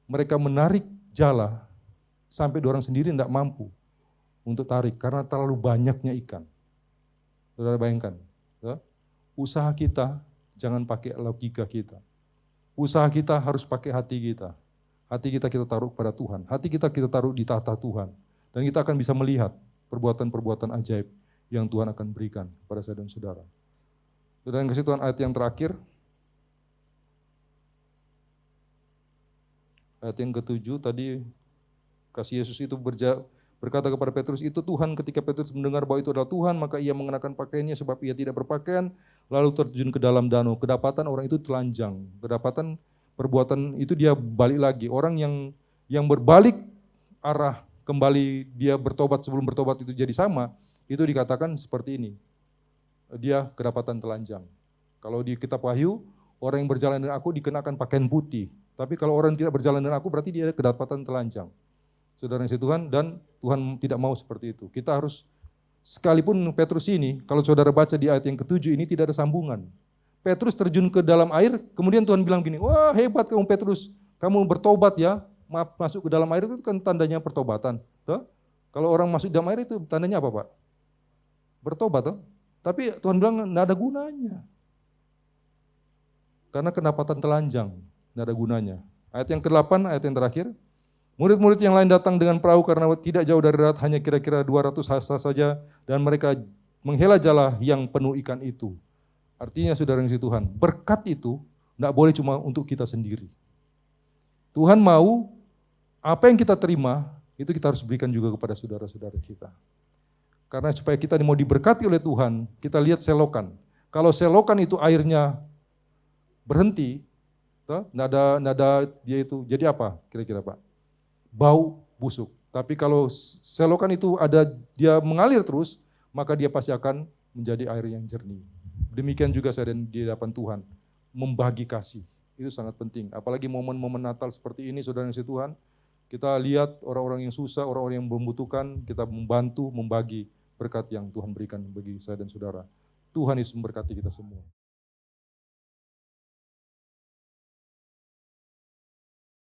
mereka menarik jala sampai orang sendiri tidak mampu untuk tarik karena terlalu banyaknya ikan. Saudara bayangkan, usaha kita jangan pakai logika kita. Usaha kita harus pakai hati kita. Hati kita taruh kepada Tuhan. Hati kita taruh di tahta Tuhan. Dan kita akan bisa melihat perbuatan-perbuatan ajaib yang Tuhan akan berikan kepada saya dan saudara. Saudara yang kasih Tuhan, ayat yang terakhir. Ayat yang ke-7 tadi, kasih Yesus itu berkata kepada Petrus, itu Tuhan. Ketika Petrus mendengar bahwa itu adalah Tuhan, maka ia mengenakan pakaiannya sebab ia tidak berpakaian, lalu terjun ke dalam danau. Kedapatan orang itu telanjang. Kedapatan perbuatan itu dia balik lagi. Orang yang berbalik arah kembali, dia bertobat sebelum bertobat itu jadi sama, itu dikatakan seperti ini. Dia kedapatan telanjang. Kalau di kitab Wahyu, orang yang berjalan dengan aku dikenakan pakaian putih. Tapi kalau orang yang tidak berjalan dengan aku, berarti dia kedapatan telanjang. Saudara yang Tuhan, dan Tuhan tidak mau seperti itu. Kita harus, sekalipun Petrus ini, kalau saudara baca di ayat yang ke-7 ini tidak ada sambungan. Petrus terjun ke dalam air, kemudian Tuhan bilang gini, wah hebat kamu Petrus, kamu bertobat ya, masuk ke dalam air itu kan tandanya pertobatan. Tuh? Kalau orang masuk dalam air itu tandanya apa Pak? Bertobat. Tuh? Tapi Tuhan bilang tidak ada gunanya. Karena kedapatan telanjang, tidak ada gunanya. Ayat yang ke-8, ayat yang terakhir. Murid-murid yang lain datang dengan perahu karena tidak jauh dari darat, hanya kira-kira 200 hasta saja, dan mereka menghela jala yang penuh ikan itu. Artinya saudara yang kasih Tuhan, berkat itu tidak boleh cuma untuk kita sendiri. Tuhan mau apa yang kita terima, itu kita harus berikan juga kepada saudara-saudara kita. Karena supaya kita mau diberkati oleh Tuhan, kita lihat selokan. Kalau selokan itu airnya berhenti, nada dia itu jadi apa kira-kira Pak? Bau busuk. Tapi kalau selokan itu ada dia mengalir terus, maka dia pasti akan menjadi air yang jernih. Demikian juga saya di hadapan Tuhan, membagi kasih. Itu sangat penting. Apalagi momen-momen Natal seperti ini, saudara yang kasih Tuhan, kita lihat orang-orang yang susah, orang-orang yang membutuhkan, kita membantu, membagi berkat yang Tuhan berikan bagi saya dan saudara. Tuhan Yesus memberkati kita semua.